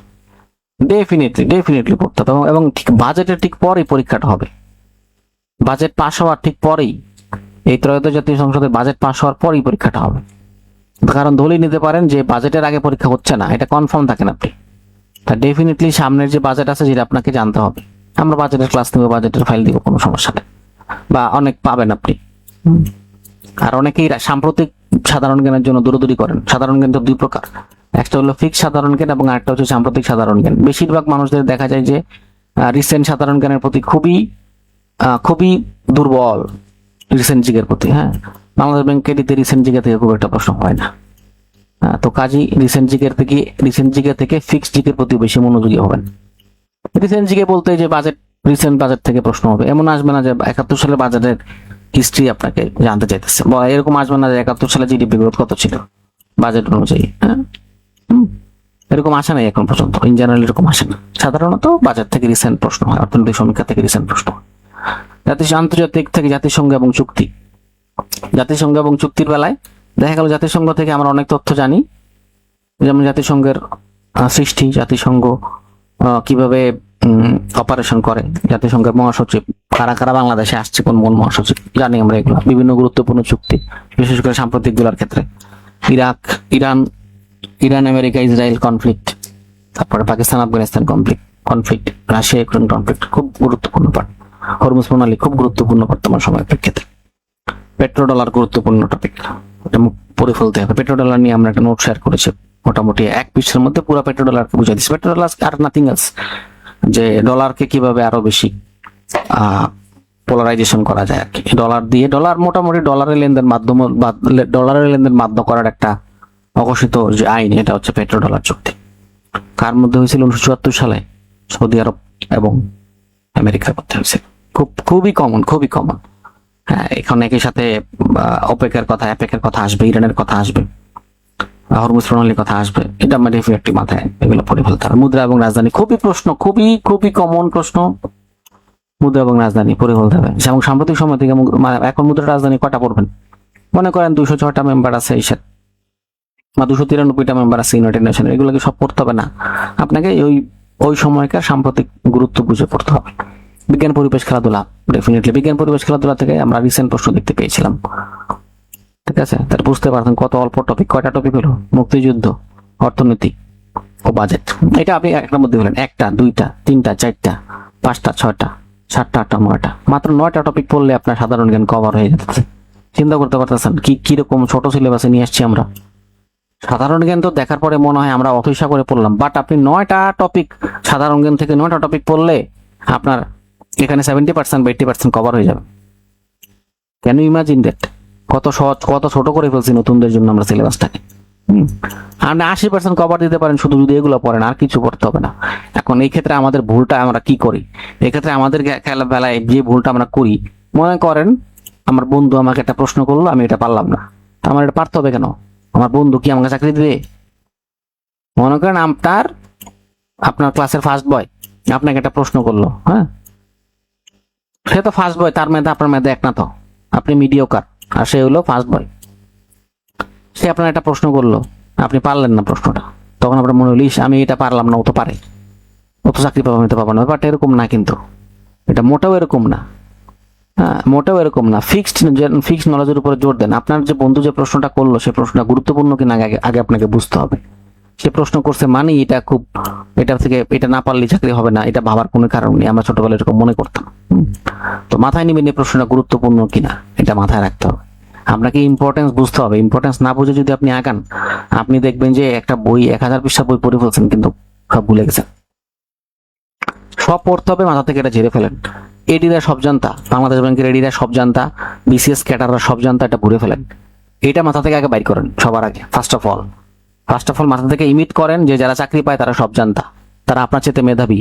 ডেফিনেটলি পড়তে হবে। এবং ঠিক বাজেটের ঠিক পরেই পরীক্ষাটা হবে, বাজেট পাস হওয়ার ঠিক পরেই, এই ত্রয়োদশ জাতীয় সংসদের বাজেট পাস হওয়ার পরেই পরীক্ষাটা হবে। কারণ ধরেই নিতে পারেন যে বাজেটের আগে পরীক্ষা হচ্ছে না, এটা কনফার্ম থাকেন আপনি। তা ডেফিনেটলি সামনের যে বাজেট আছে যেটা আপনাকে জানতে হবে। আমরা বাজেটের ক্লাস নেব, বাজেটের ফাইল দিব, কোনো সমস্যা নেই, বা অনেক পাবেন আপনি। আর অনেকেই সাম্প্রতিক সাধারণ জ্ঞানের জন্য দৌড়াদৌড়ি করেন। সাধারণ জ্ঞান তো 2 প্রকার, একটা হলো ফিক্স সাধারণ জ্ঞান এবং আরেকটা হচ্ছে সাম্প্রতিক সাধারণ জ্ঞান। বেশিরভাগ মানুষদের দেখা যায় যে রিসেন্ট সাধারণ জ্ঞানের প্রতি খুবই খুবই দুর্বল, রিসেন্ট জিকের প্রতি। হ্যাঁ, বাংলাদেশ ব্যাংক কেডিতে রিসেন্ট জিকে থেকে খুব একটা প্রশ্ন হয় না। তো কাজী রিসেন্ট জিকে থেকে ফিক্সড জিকের প্রতি বেশি মনোযোগী হবেন। রিসেন্ট জিকে বলতে যে রিসেন্ট বাজেট থেকে প্রশ্ন হবে, এমন আসবে না যে 71 সালের বাজেটের হিস্ট্রি আপনাকে জানতে চাইতেছে, বা এরকম আসবে না যে 71 সালে জিডিপি গ্রোথ কত ছিল বাজেট অনুযায়ী। হ্যাঁ, এরকম আসে নাই এখন পর্যন্ত, ইন জেনারেল এরকম আসে না। সাধারণত বাজেট থেকে রিসেন্ট প্রশ্ন হয়, অর্থনৈতিক সমীক্ষা থেকে রিসেন্ট প্রশ্ন হয়। আন্তর্জাতিক থেকে জাতিসংঘ এবং চুক্তি। জাতিসংঘ এবং চুক্তির বেলায় দেখা গেল জাতিসংঘ থেকে আমরা অনেক তথ্য জানি, যেমন জাতিসংঘের সৃষ্টি, জাতিসংঘ কিভাবে অপারেশন করে, জাতিসংঘের মহাসচিব কারা কারা বাংলাদেশে আসছে, কোন কোন মহাসচিব জানি আমরা এগুলো, বিভিন্ন গুরুত্বপূর্ণ চুক্তি, বিশেষ করে সাম্প্রতিক গুলার ক্ষেত্রে ইরান আমেরিকা ইসরায়েল কনফ্লিক্ট, তারপরে Pakistan Afghanistan conflict, Russia Ukraine conflict খুব গুরুত্বপূর্ণ পার্ট, হরমুজ প্রণালী খুব গুরুত্বপূর্ণ বর্তমান সময়ের প্রেক্ষিতে, পেট্রোডলার গুরুত্বপূর্ণ টপিক, এটা পড়ে ফেলতে হবে। পেট্রোডলার নিয়ে আমরা একটা নোট শেয়ার করেছি, মোটামুটি এক পৃষ্ঠার মধ্যে পুরো পেট্রোডলারকে বুঝাই দিচ্ছি। পেট্রোডলার আর নাথিং এলস, যে ডলারকে কিভাবে আরো বেশি পোলারাইজেশন করা যায় আর কি। মোটামুটি ডলারের লেনদেন বাধ্য করার একটা অঘোষিত যে আইন, এটা হচ্ছে পেট্রোডলার চুক্তি। কার মধ্যে হয়েছিল? 1974 সালে সৌদি আরব এবং আমেরিকার মধ্যে হয়েছিল। খুবই কমন। হ্যাঁ, এখন একই সাথে অপেকের কথা আসবে, ইরানের কথা আসবে, হরমুজ প্রণালীর কথা আসবে। এটা আমার ডেফিনেটলি মাথায় এগুলো পড়ে ফেলতে হবে। মুদ্রা এবং রাজধানী খুবই কমন প্রশ্ন, মুদ্রা এবং রাজধানী পড়ে ফেলতে হবে। এবং সাম্প্রতিক সময় থেকে এখন মুদ্রা রাজধানী কটা পড়বেন? মনে করেন 206টা মেম্বার আছে এইসব, বা 293টা মেম্বার আছে ইউনাইটেড নেশনের, এগুলোকে সব পড়তে হবে না, আপনাকে ওই সময়কার সাম্প্রতিক গুরুত্ব বুঝে পড়তে হবে। বিজ্ঞান পরিবেশ খেলাধুলা, ডেফিনেটলি বিজ্ঞান পরিবেশ খেলাধুলা থেকে আমরা রিসেন্ট প্রশ্ন দেখতে পেয়েছিলাম। ঠিক আছে, তার বুঝতে পারছেন কত অল্প টপিক, কয়টা টপিক হলো? মুক্তিযুদ্ধ, অর্থনীতি ও বাজেট। এটা আপনি একটার মধ্যে হলেন, 1টা 2টা 3টা 4টা 5টা 6টা 7টা 8টা 9টা, মাত্র 9টা টপিক পড়লে আপনার সাধারণ জ্ঞান কভার হয়ে যাচ্ছে। চিন্তা করতে পারতেছেন কিরকম ছোট সিলেবাসে নিয়ে আসছি আমরা। সাধারণ জ্ঞান তো দেখার পরে মনে হয় আমরা অথৈসা করে পড়লাম, বাট আপনি 9টা টপিক, সাধারণ জ্ঞান থেকে 9টা টপিক পড়লে আপনার এখানে 70% বা 80% কভার হয়ে যাবে। Can you imagine that? কত সহজ, কত ছোট করে ফেলছি নতুনদের জন্য আমরা সিলেবাসটাকে। আপনি 80% কভার দিতে পারেন শুধু যদি এগুলো পড়েন, আর কিছু পড়তে হবে না। এখন এই ক্ষেত্রে আমাদের ভুলটা আমরা কি করি? এক্ষেত্রে আমাদের খেলাবেলায় যে ভুলটা আমরা করি, মনে করেন আমার বন্ধু আমাকে একটা প্রশ্ন করলো, আমি এটা পারলাম না, আমার এটা পারতে হবে কেন? আমার বন্ধু কি আমাকে চাকরি দিবে? মনে করেন আপনার ক্লাসের ফার্স্ট বয় আপনাকে একটা প্রশ্ন করলো, হ্যাঁ, সে তো ফার্স্ট বয়, তার মেধা আপনার মেধা এক না, তো আপনি মিডিওকার আর সে হলো ফার্স্ট বয়। সে আপনার একটা প্রশ্ন করলো, আপনি পারলেন না প্রশ্নটা, তখন আপনার মনে হলো আমি এটা পারলাম না, ও তো পারে, ও তো চাকরি পাবো, আমি তো পাবো না। ব্যাপারটা এরকম না, কিন্তু এটা মোটেও এরকম না। হ্যাঁ, মোটেও এরকম না। ফিক্সড নলেজের উপরে জোর দেন। আপনার যে বন্ধু যে প্রশ্নটা করলো, সে প্রশ্নটা গুরুত্বপূর্ণ কিনা আগে আপনাকে বুঝতে হবে। সে প্রশ্ন করছে মানে এটা না পারলে চাকরি হবে না, এটা ভাবার কোনো কারণ নেই। আমরা ছোটবেলায় এরকম মনে করতাম। তো মাথায় নিবেন এই প্রশ্নটা গুরুত্বপূর্ণ কিনা, এটা মাথায় রাখতে হবে। আপনাকে ইম্পর্টেন্স বুঝতে হবে। ইম্পর্টেন্স না বুঝে যদি আপনি আগান, আপনি দেখবেন যে একটা বই 1000 পৃষ্ঠা বই পড়ে ফেলছেন, কিন্তু সব ভুলে গেছেন। সব পড়তে হবে, মাথা থেকে এটা ঝেড়ে ফেলেন। এডিরা সব জানতা, বাংলাদেশ ব্যাংকের এডিরা সব জানতা, বিসিএস ক্যাডাররা সব জানতা, এটা ভুলে ফেলেন। এটা মাথা থেকে আগে বাইর করেন সবার আগে। ফার্স্ট অফ অল মাথা থেকে ইমিট করেন যে যারা চাকরি পায় তারা সব জানতা, তারা আপনার চেয়ে মেধাবী।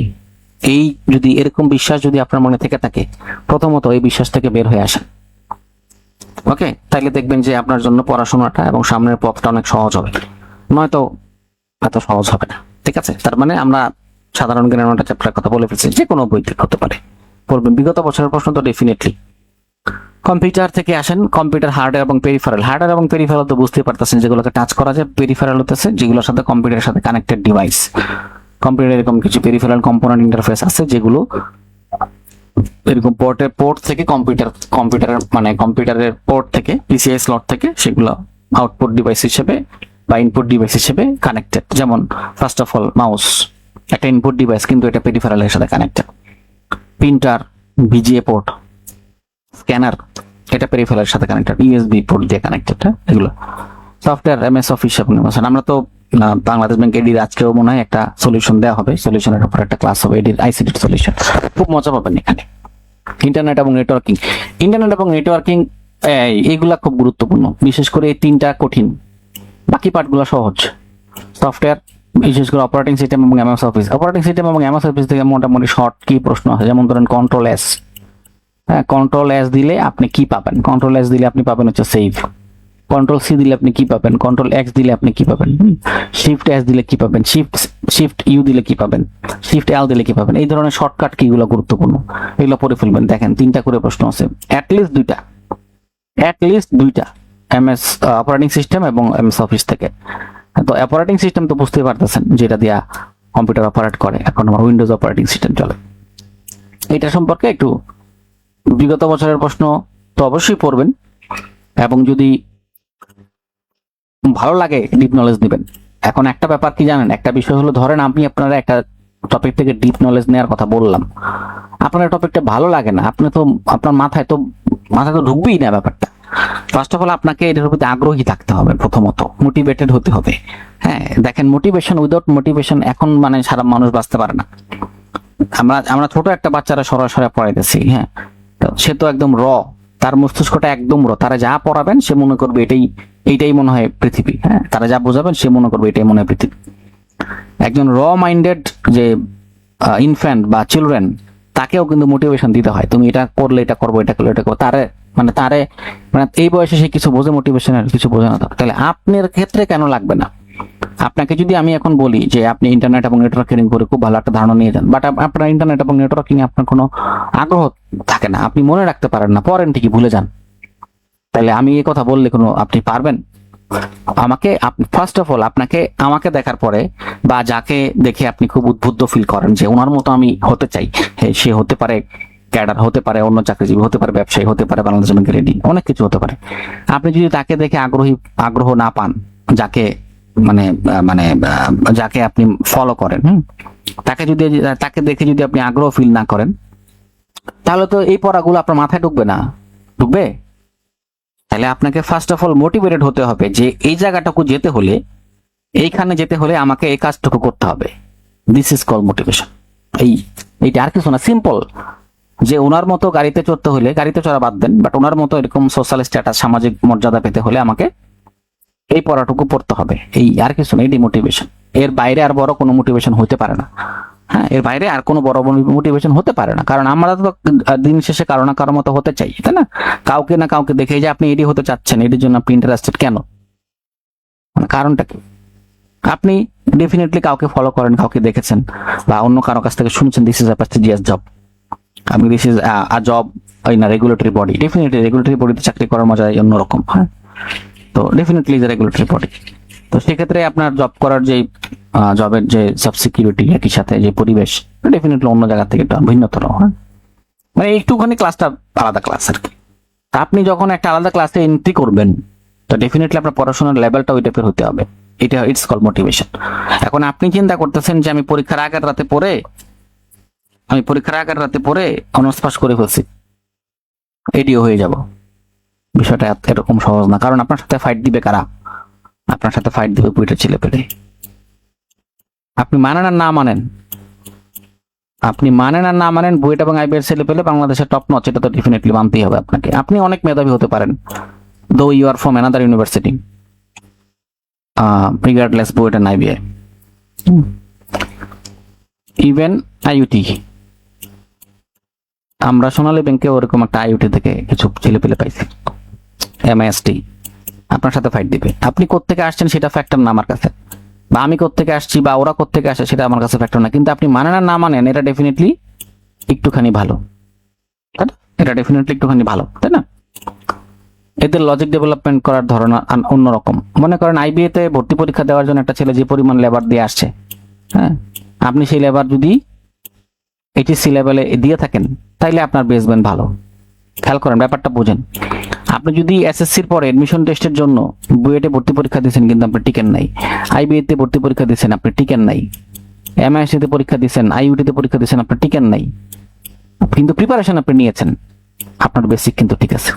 এরকম বিশ্বাস যদি আপনার মনে থেকে থাকে, প্রথমত এই বিশ্বাস থেকে বের হয়ে আসেন। ওকে, তাইলে দেখবেন যে আপনার জন্য পড়াশোনাটা এবং সামনের পথটা অনেক সহজ হবে, নয়তো এত সহজ হবে না। ঠিক আছে, তার মানে আমরা সাধারণ জ্ঞানের 9টা চ্যাপ্টারের কথা বলে ফেলছি, যে কোনো বই থেকে হতে পারে পড়বেন। বিগত বছরের প্রশ্ন তো ডেফিনেটলি। কম্পিউটার থেকে আসেন, কম্পিউটার হার্ডওয়্যার এবং পেরিফেরাল তো বুঝতেই পারতেছেন, যেগুলোকে টাচ করা যায়। পেরিফেরাল হতেছে যেগুলোর সাথে কম্পিউটারের সাথে কানেক্টেড ডিভাইস। কম্পিউটার এরকম কিছু পেরিফেরাল কম্পোনেন্ট ইন্টারফেস আছে, যেগুলো এরকম পোর্ট থেকে কম্পিউটারের পোর্ট থেকে পিসিআই স্লট থেকে সেগুলো আউটপুট ডিভাইস হিসেবে বা ইনপুট ডিভাইস হিসেবে কানেক্টেড। যেমন ফার্স্ট অফ অল মাউস একটা ইনপুট ডিভাইস, কিন্তু এটা পেরিফেরালের সাথে connected. Printer, VGA port, scanner, এটা পেরিফেরালের সাথে কানেক্টেড, ইউএসবি পোর্ট দিয়ে কানেক্টেড। এগুলো সফটওয়্যার, এমএস অফিস। আমরা তো বাংলাদেশ ব্যাংক এডির আজকেও মনে হয় একটা সলিউশন দেওয়া হবে, সলিউশনের উপর একটা ক্লাস হবে, এডির আইসিটি সলিউশন। খুব মজা পাবেন এখানে। ইন্টারনেট এবং নেটওয়ার্কিং, ইন্টারনেট এবং নেটওয়ার্কিং এইগুলা খুব গুরুত্বপূর্ণ, বিশেষ করে এই তিনটা কঠিন, বাকি পার্টগুলো সহজ। সফটওয়্যার, বিশেষ করে অপারেটিং সিস্টেম এবং এমএস অফিস। অপারেটিং সিস্টেম এবং এমএস অফিস থেকে মোটামুটি শর্ট কি প্রশ্ন আছে, যেমন ধরেন কন্ট্রোল এস। হ্যাঁ, কন্ট্রোল এস দিলে আপনি কি পাবেন? কন্ট্রোল এস দিলে আপনি পাবেন হচ্ছে সেভ। কন্ট্রোল সি দিলে আপনি কি পাবেন? কন্ট্রোল এক্স দিলে আপনি কি পাবেন? শিফট এস দিলে কি পাবেন? শিফট ইউ দিলে কি পাবেন? শিফট এল দিলে কি পাবেন? এই ধরনের শর্টকাট কিগুলো গুরুত্বপূর্ণ, এগুলো পড়ে ফেলবেন। দেখেন 3টা করে প্রশ্ন আছে, অ্যাটলিস্ট দুইটা এমএস অপারেটিং সিস্টেম এবং এমএস অফিস থেকে। তো অপারেটিং সিস্টেম তো বুঝতেই পারতেছেন, যেটা দিয়া কম্পিউটার অপারেট করে, এখন আমার উইন্ডোজ অপারেটিং সিস্টেম চলে। এটা সম্পর্কে একটু বিগত বছরের প্রশ্ন তো অবশ্যই পড়বেন, এবং যদি ভালো লাগে ডিপ নলেজ দিবেন। এখন একটা ব্যাপার কি জানেন, একটা বিষয় হলো, ধরেন আমি আপনারা একটা টপিক থেকে ডিপ নলেজ নেওয়ার কথা বললাম, আপনার টপিকটা ভালো লাগে না, আপনি তো আপনার মাথায় তো ঢুকবেই না ব্যাপারটা। ফার্স্ট অফ অল আপনাকে এটার প্রতি আগ্রহী থাকতে হবে, প্রথমত মোটিভেটেড হতে হবে। হ্যাঁ, দেখেন মোটিভেশন, উইদাউট মোটিভেশন এখন মানে সারা মানুষ বাঁচতে পারে না। আমরা ছোট একটা বাচ্চারা সরাসরি পড়াইতেছি, হ্যাঁ, সে তো একদম তার মস্তিষ্কটা একদম তারা যা পড়াবেন সে মনে করবে এইটাই মনে হয় পৃথিবী। হ্যাঁ, তারা যা বোঝাবেন সে মনে করবে এটাই মনে হয় পৃথিবী। একজন মাইন্ডেড যে ইনফ্যান্ট বা চিলড্রেন, তাকেও কিন্তু মোটিভেশন দিতে হয়, তুমি এটা করলে এটা করবো, এটা করলে এটা করবো। তারে এই বয়সে সে কিছু বোঝে, মোটিভেশনের কিছু বোঝে না। তাহলে আপনার ক্ষেত্রে কেন লাগবে না? আপনাকে যদি আমি এখন বলি যে আপনি ইন্টারনেট এবং নেটওয়ার্কিং করে খুব ভালো একটা ধারণা নিয়ে যান, বাট আপনার ইন্টারনেট এবং নেটওয়ার্কিং আপনার কোনো আগ্রহ থাকে না, আপনি মনে রাখতে পারেন না, পড়েন ঠিকই ভুলে যান, তাহলে আমি এই কথা বললে কোনো আপনি পারবেন? আমাকে ফার্স্ট অফ অল আপনাকে আমাকে দেখার পরে, বা যাকে দেখে আপনি খুব উদ্বুদ্ধ ফিল করেন যে ওনার মতো আমি হতে চাই, সে হতে পারে ক্যাডার, হতে পারে অন্য চাকরিজীবী, হতে পারে ব্যবসায়ী, হতে পারে বাংলাদেশ ব্যাংকের এডি, অনেক কিছু হতে পারে। আপনি যদি তাকে দেখে আগ্রহ না পান, যাকে যাকে আপনি ফলো করেন, তাকে দেখে যদি আপনি আগ্রহ ফিল না করেন, তাহলে তো এই পড়াগুলো আপনার মাথায় ঢুকবে? তাহলে আপনাকে ফার্স্ট অফ অল মোটিভেটেড হতে হবে যে এই জায়গাটাকে যেতে হলে, এইখানে যেতে হলে আমাকে এই কাজটুকু করতে হবে। This is call motivation. এইটা আর কিছু না, সিম্পল। যে ওনার মতো গাড়িতে চড়তে হলে, গাড়িতে চড়া বাদ দেন, বাট ওনার মতো এরকম সোশ্যাল স্ট্যাটাস, সামাজিক মর্যাদা পেতে হলে আমাকে এই পড়াটুকু পড়তে হবে, এই আর কিছু না। এটি মোটিভেশন। এর বাইরে আর বড় কোনো মোটিভেশন হতে পারে না। হ্যাঁ, এর বাইরে আর কোনো বড় মোটিভেশন হতে পারে না, কারণ আমরা তো দিন শেষে কারো না কারো মতো হতে চাই, তাই না? কাউকে না কাউকে দেখে যে আপনি এডি হতে চাচ্ছেন, এটির জন্য আপনি ইন্টারেস্টেড কেন, মানে কারণটা কি? আপনি ডেফিনেটলি কাউকে ফলো করেন, কাউকে দেখেছেন, বা অন্য কারো কাছ থেকে শুনছেন this is a prestigious job, আমি this is a job in a regulatory body. Definitely regulatory বডিতে চাকরি করার মজা অন্যরকম। হ্যাঁ, তো definitely is a regulatory body. তো সেক্ষেত্রে আপনার জব করার যে জবের যে সব সিকিউরিটি, একই সাথে যে পরিবেশ, ডেফিনেটলি অন্য জায়গা থেকে একটু ভিন্নতর। হ্যাঁ, মানে একটুখানি ক্লাসটা আলাদা ক্লাস আর কি। আপনি যখন একটা আলাদা ক্লাসে এন্ট্রি করবেন, তো ডেফিনেটলি আপনার পড়াশোনার লেভেলটা ওই টাইপের হতে হবে। এটা ইটস কল মোটিভেশন। এখন আপনি চিন্তা করতেছেন যে আমি পরীক্ষার আগের রাতে পড়ে অনার্স পাস করে ফেলছি, এডিও হয়ে যাব। বিষয়টা এরকম সহজ না, কারণ আপনার সাথে ফাইট দিবে কারা? আপনার সাথে ফাইট দিবে বুয়েটের ছেলে পেলে। আপনি মানেন আর না মানেন, বুয়েট এবং আইবিএর ছেলে পেলে বাংলাদেশের টপ নচ, এটা তো ডেফিনেটলি মানতেই হবে আপনাকে। আপনি অনেক মেধাবী হতে পারেন, though you are from another university, regardless BUET and IBA, even IUT. আমরা সোনালী ব্যাংকে ওরকম একটা আইইউটি থেকে কিছু ছেলে পেলে পাইছি, এমএসটি। আপনার সাথে ফাইট দিবে। আপনি কোত্থেকে আসছেন সেটা ফ্যাক্টর না আমার কাছে, বা আমি কোত্থেকে আসছি বা ওরা কোত্থেকে আসে সেটা আমার কাছে ফ্যাক্টর না, কিন্তু আপনি মানেন আর না মানেন, এটা ডেফিনেটলি একটুখানি ভালো, তাই না? এদের লজিক ডেভেলপমেন্ট করার ধরন অন্যরকম। মনে করেন আইবিএ তে ভর্তি পরীক্ষা দেওয়ার জন্য একটা ছেলে যে পরিমাণ লেবার দিয়ে আসছে, হ্যাঁ, আপনি সেই লেবার যদি এইচএসসি লেভেলে দিয়ে থাকেন, তাইলে আপনার বেসবেন ভালো। খেয়াল করেন, ব্যাপারটা বোঝেন। আপনি যদি এসএসসির পরে এডমিশন টেস্টের জন্য বুয়েটে ভর্তি পরীক্ষা দিয়েছেন কিন্তু আপনি টিকেন নাই, আইবিএ তে ভর্তি পরীক্ষা দিয়েছেন আপনি টিকেন নাই, এমআইএসসি তে পরীক্ষা দিয়েছেন, আইইউটি তে পরীক্ষা দিয়েছেন, আপনি টিকেন নাই, কিন্তু প্রিপারেশন আপনি নিয়েছেন, আপনার বেসিক কিন্তু ঠিক আছে।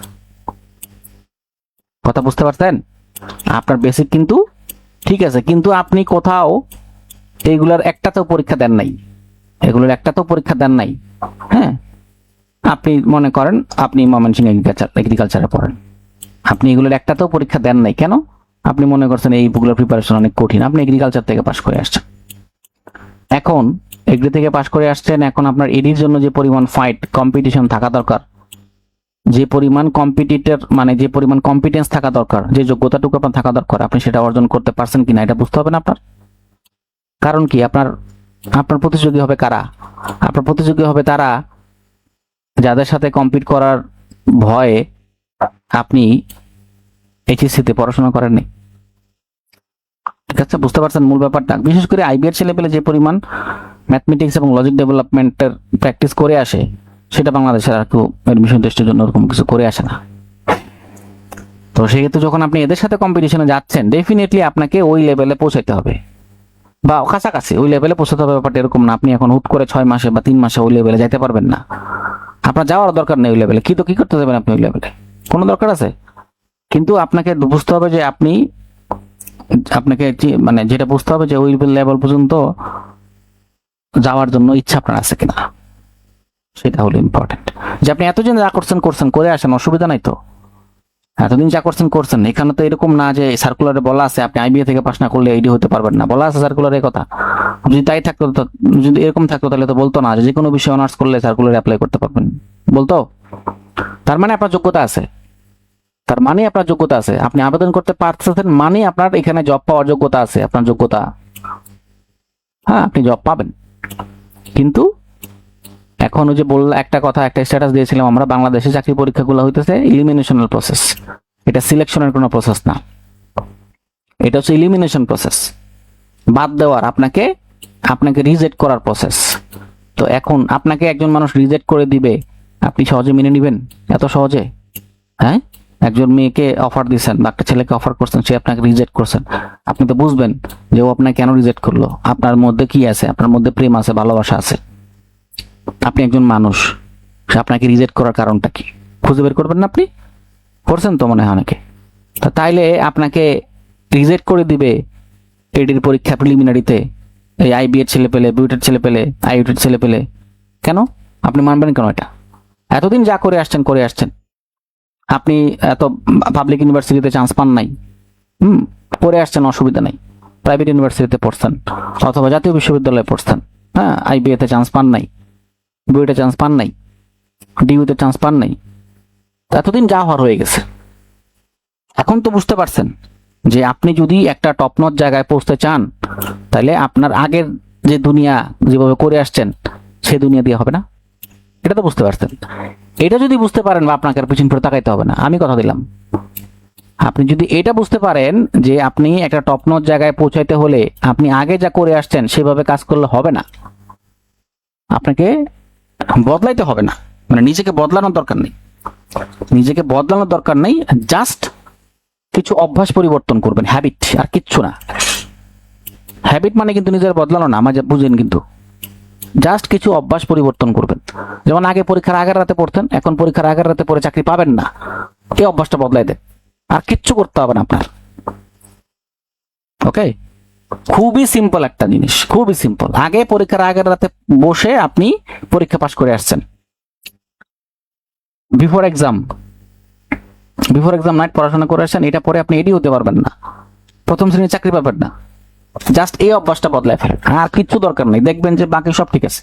কথা বুঝতে পারছেন? আপনার বেসিক কিন্তু ঠিক আছে, কিন্তু আপনি কোথাও এইগুলার একটাতেও পরীক্ষা দেন নাই, এগুলোর একটাতেও পরীক্ষা দেন নাই। হ্যাঁ, আপনি মনে করেন আপনি ময়মনসিংহ এগ্রিকালচারে পড়েন, আপনি এগুলোর একটাতেও পরীক্ষা দেন নাই, কেন? আপনি মনে করছেন এইগুলোর প্রিপারেশন অনেক কঠিন, আপনি এগ্রিকালচার থেকে পাশ করে আসছেন। এখন এগ্রি থেকে পাশ করে আসছেন, এখন আপনার এডির জন্য যে পরিমাণ ফাইট কম্পিটিশন থাকা দরকার, যে পরিমাণ কম্পিটিটর মানে যে পরিমাণ কম্পিটেন্স থাকা দরকার, যে যোগ্যতাটুকু আপনার থাকা দরকার, আপনি সেটা অর্জন করতে পারছেন কিনা এটা বুঝতে হবে না আপনার। কারণ কি, আপনার আপনার প্রতিযোগী হবে কারা? আপনার প্রতিযোগী হবে তারা যাদের সাথে কম্পিট করার ভয়ে আপনি এইচএসসিতে পড়াশোনা করেননি। ঠিক আছে, বুঝতে পারছেন মূল ব্যাপারটা? বিশেষ করে আইবিএর ছেলেপেলে যে পরিমাণ ম্যাথমেটিক্স এবং লজিক ডেভেলপমেন্টের প্র্যাকটিস করে আসে, সেটা বাংলাদেশের আর কেউ এডমিশন টেস্টের জন্য ওরকম কিছু করে আসে না। তো সেক্ষেত্রে যখন আপনি এদের সাথে কম্পিটিশনে যাচ্ছেন, ডেফিনেটলি আপনাকে ওই লেভেলে পৌঁছাইতে হবে বা কাছাকাছি ওই লেভেলে পৌঁছাতে হবে। ব্যাপারটা এরকম না আপনি এখন হুট করে 6 মাসে বা 3 মাসে ওই লেভেলে যাইতে পারবেন না। আপনার যাওয়ার দরকার নেই ওই লেভেলে। কি করতে যাবেন আপনি ওই লেভেলে? কোনো দরকার আছে? কিন্তু আপনাকে বুঝতে হবে যে আপনাকে মানে যেটা বুঝতে হবে যে ওই লেভেল পর্যন্ত যাওয়ার জন্য ইচ্ছা আপনার আছে কিনা, সেটা হলো ইম্পর্টেন্ট। যে আপনি এতদিন যা করছেন করে আসেন, অসুবিধা নাই তো। এতদিন যা করছেন, এখানে তো এরকম না যে সার্কুলারে বলা আছে আপনি আইবিএ থেকে পাস না করলে এইডি হতে পারবেন না, বলা আছে সার্কুলারে কথা। যদি তাই থাকতো, যদি এরকম থাকতো তাহলে তো বলতো না যে কোনো বিষয়ে অনার্স করলে সার্কুলারে অ্যাপ্লাই করতে পারবেন, বলতো। তার মানে আপনার যোগ্যতা আছে, তার মানে আপনার যোগ্যতা আছে, আপনি আবেদন করতে পারতেছেন মানে আপনার এখানে জব পাওয়ার যোগ্যতা আছে, আপনার যোগ্যতা। হ্যাঁ, আপনি জব পাবেন। কিন্তু এখন ওই যে একটা স্ট্যাটাস দিয়েছিলাম আমরা, বাংলাদেশে চাকরি পরীক্ষাগুলো হইতেছে ইলিমিনেশনাল প্রসেস। এটা সিলেকশনের কোনো প্রসেস না, এটা হচ্ছে ইলিমিনেশন প্রসেস, বাদ দেওয়ার, আপনাকে রিজেক্ট করার প্রসেস। তো এখন আপনাকে একজন মানুষ রিজেক্ট করে দিবে, আপনি সহজে মেনে নেবেন? এত সহজে? হ্যাঁ, একজন মেয়েকে অফার দিচ্ছেন বা একটা ছেলেকে অফার করছেন, সে আপনাকে রিজেক্ট করছেন, আপনি তো বুঝবেন যে ও আপনাকে কেন রিজেক্ট করলো, আপনার মধ্যে কি আছে, আপনার মধ্যে প্রেম আছে, ভালোবাসা আছে। আপনি একজন মানুষ, সে আপনাকে রিজেক্ট করার কারণটা কি খুঁজে বের করবেন না? আপনি করছেন তো মনে হয় অনেকে। তাইলে আপনাকে রিজেক্ট করে দিবে এডির পরীক্ষা প্রিলিমিনারিতে এই আইবিএর ছেলে পেলে, বিউটের ছেলে পেলে, আইউটের ছেলে পেলে, কেন? আপনি মানবেন কেন এটা? এতদিন যা করে আসছেন, আপনি এত পাবলিক ইউনিভার্সিটিতে চান্স পান নাই, পড়ে আসছেন, অসুবিধা নাই। প্রাইভেট ইউনিভার্সিটিতে পড়ছেন অথবা জাতীয় বিশ্ববিদ্যালয়ে পড়ছেন, হ্যাঁ, আইবিএতে চান্স পান নাই, বিউতে চান্স পান নাই, ডিইউতে চান্স পান নাই, এতদিন যা হওয়ার হয়ে গেছে। এখন তো বুঝতে পারছেন যে আপনি যদি একটা টপ নচ জায়গায় পৌঁছতে চান, তাহলে আপনার আগের যে দুনিয়া যেভাবে করে আসছেন সে দুনিয়া দিয়ে হবে না। এটা তো বুঝতে পারছেন। এটা যদি বুঝতে পারেন বা আপনাকে আর পিছন ফিরে তাকাইতে হবে না, আমি কথা দিলাম। আপনি যদি এটা বুঝতে পারেন যে আপনি একটা টপ নচ জায়গায় পৌঁছাইতে হলে আপনি আগে যা করে আসছেন সেভাবে কাজ করলে হবে না, আপনাকে বদলাইতে হবে না, মানে নিজেকে বদলানোর দরকার নেই, জাস্ট কিছু অভ্যাস পরিবর্তন করবেন, হ্যাবিট, আর কিচ্ছু না। হ্যাবিট মানে কিন্তু নিজের বদলানো না, আমার বুঝেন, কিন্তু জাস্ট কিছু অভ্যাস পরিবর্তন করবেন। যেমন আগে পরীক্ষার আগের রাতে পড়তেন, এখন পরীক্ষার আগের রাতে পড়ে চাকরি পাবেন না, এই অভ্যাসটা বদলাই দেন, আর কিচ্ছু করতে হবে না আপনার। ওকে, খুবই সিম্পল একটা জিনিস, খুবই সিম্পল। আগে পরীক্ষার আগের রাতে বসে আপনি পরীক্ষা পাস করে আসছেন, বিফোর এক্সাম নাইট পড়াশোনা করে আসছেন, এটা পরে আপনি এডি হতে পারবেন না, প্রথম শ্রেণীর চাকরি পাবেন না। জাস্ট এই অভ্যাসটা বদলায় ফেলেন, আর কিচ্ছু দরকার নেই, দেখবেন যে বাকি সব ঠিক আছে।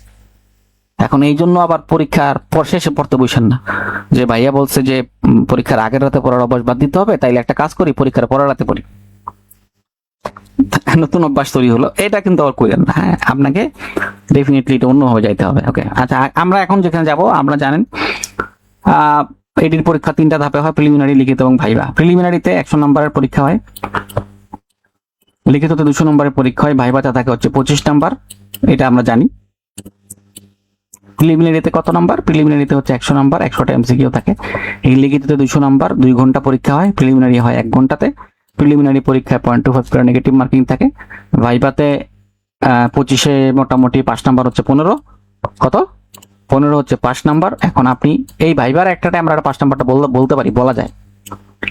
এখন এই জন্য আবার পরীক্ষার পর শেষে পড়তে বসেন না যে ভাইয়া বলছে যে পরীক্ষার আগের রাতে পড়ার অভ্যাস বাদ দিতে হবে, তাইলে একটা কাজ করি, পরীক্ষার পরের রাতে পড়ি, নতুন অভ্যাস তৈরি হলো। এটা কিন্তু আবার করেন না। হ্যাঁ, আপনাকে ডেফিনেটলি এটা অন্যভাবে যাইতে হবে। ওকে, আচ্ছা, আমরা এখন যেখানে যাব, আমরা জানেন এডির পরীক্ষা 3টা ধাপে হয়, প্রিলিমিনারি, লিখিত এবং ভাইভা। প্রিলিমিনারিতে 100 নম্বরের পরীক্ষা হয়, লিখিততে 200 নম্বরের পরীক্ষা হয়, ভাইভাতে থাকে হচ্ছে 25 নাম্বার, এটা আমরা জানি। প্রিলিমিনারিতে কত নাম্বার? প্রিলিমিনারিতে হচ্ছে 100 নাম্বার, 100টা এমসিকিউ থাকে। এই লিখিততে 200 নাম্বার, 2 ঘন্টা পরীক্ষা হয়, প্রিলিমিনারি হয় 1 ঘন্টাতে। প্রিলিমিনারি পরীক্ষায় 0.25 করে নেগেটিভ মার্কিং থাকে। ভাইভাতে 25-এ মোটামুটি 5 নাম্বার হচ্ছে 15, কত? 15 হচ্ছে 5 নাম্বার। এখন আপনি এই ভাইবার একটাতে আমরা 5 নাম্বারটা বলতে পারি, বলা যায়,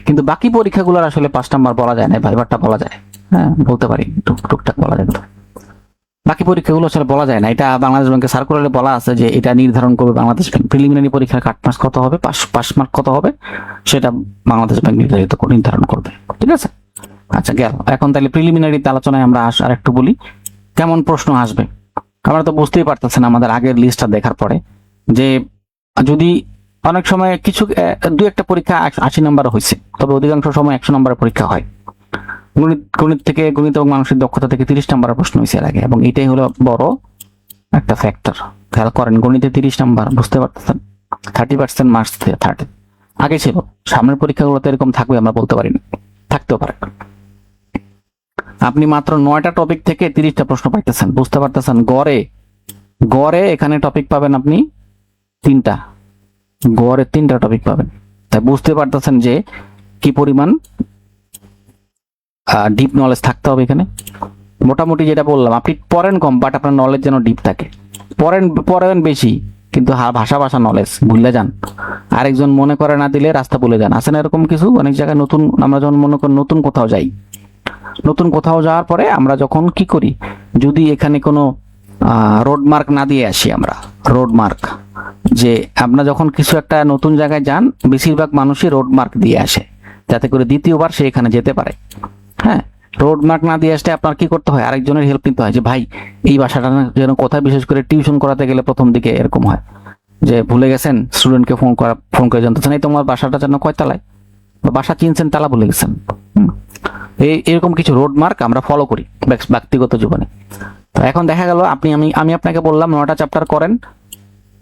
কিন্তু বাকি পরীক্ষাগুলোর আসলে 5 নাম্বার বলা যায় না, ভাইবারটা বলা যায়। হ্যাঁ বলতে পারি, টুকটাক বলা যায়। বাকি পরীক্ষাগুলো আসলে বলা যায় না, এটা বাংলাদেশ ব্যাংকের সার্কুলারে বলা আছে যে এটা নির্ধারণ করবে বাংলাদেশ ব্যাংক। প্রিলিমিনারি পরীক্ষার কাট মার্কস কত হবে, পাস মার্ক কত হবে, সেটা বাংলাদেশ ব্যাংক নির্ধারণ করবে। ঠিক আছে, আচ্ছা গেল। এখন তাহলে প্রিলিমিনারিতে আলোচনায় আমরা আর একটু বলি কেমন প্রশ্ন আসবে। আমরা তো বুঝতেই পারতেছেন আমাদের আগের লিস্টটা দেখার পরে যে যদি অনেক সময় কিছু দু একটা পরীক্ষা 80 নম্বর হয়েছে, তবে অধিকাংশ সময় 100 নম্বরের পরীক্ষা হয়। গণিত এবং মানসিক দক্ষতা থেকে 30 নম্বরের প্রশ্ন হয়েছে এর আগে, এবং এটাই হলো বড় একটা ফ্যাক্টর। খেয়াল করেন, গণিতে 30 নম্বর, বুঝতে পারতেছেন 30% মার্কস 30 আগে ছিল। সামনের পরীক্ষাগুলোতে এরকম থাকবে আমরা বলতে পারি না, থাকতেও পারে। আপনি মাত্র 9টা টপিক থেকে 30টা প্রশ্ন পাইতেছেন, বুঝতে পারতেছেন। গড়ে এখানে টপিক পাবেন আপনি 3টা, গড়ে 3টা টপিক পাবেন। তাই বুঝতে পারতেছেন যে কি পরিমাণ ডিপ নলেজ থাকতে হবে এখানে। মোটামুটি যেটা বললাম, আপনি পড়েন কম বাট আপনার নলেজ যেন ডিপ থাকে। পড়েন বেশি কিন্তু ভাষা নলেজ ভুলে যান। আরেকজন মনে করে না দিলে রাস্তা ভুলে যান, আছে না এরকম কিছু অনেক জায়গায়। নতুন আমরা যখন মনে করি নতুন কোথাও যাই, নতুন কোথাও যাওয়ার পরে আমরা যখন কি করি, যদি এখানে কোনো রোড মার্ক না দিয়ে আসি, আমরা রোড মার্ক, যে আপনারা যখন কিছু একটা নতুন জায়গায় যান, বেশিরভাগ মানুষই রোড মার্ক দিয়ে আসে যাতে করে দ্বিতীয়বার সে এখানে যেতে পারে। হ্যাঁ, রোড মার্ক না দিয়ে আসলে আপনার কি করতে হয়, আরেকজনের হেল্প নিতে হয় যে ভাই এই ভাষাটা যেন কোথায়, বিশেষ করে টিউশন করাতে গেলে প্রথম দিকে এরকম হয় যে ভুলে গেছেন, স্টুডেন্টকে ফোন করে জানতেছেন এই তোমার বাসাটা যেন কয় তালায়, বা বাসা চিনছেন তালা ভুলে গেছেন। এরকম কিছু রোড মার্ক আমরা ফলো করি ব্যক্তিগত জীবনে। তো এখন দেখা গেল আমি আপনাকে বললাম 9টা চ্যাপ্টার করেন,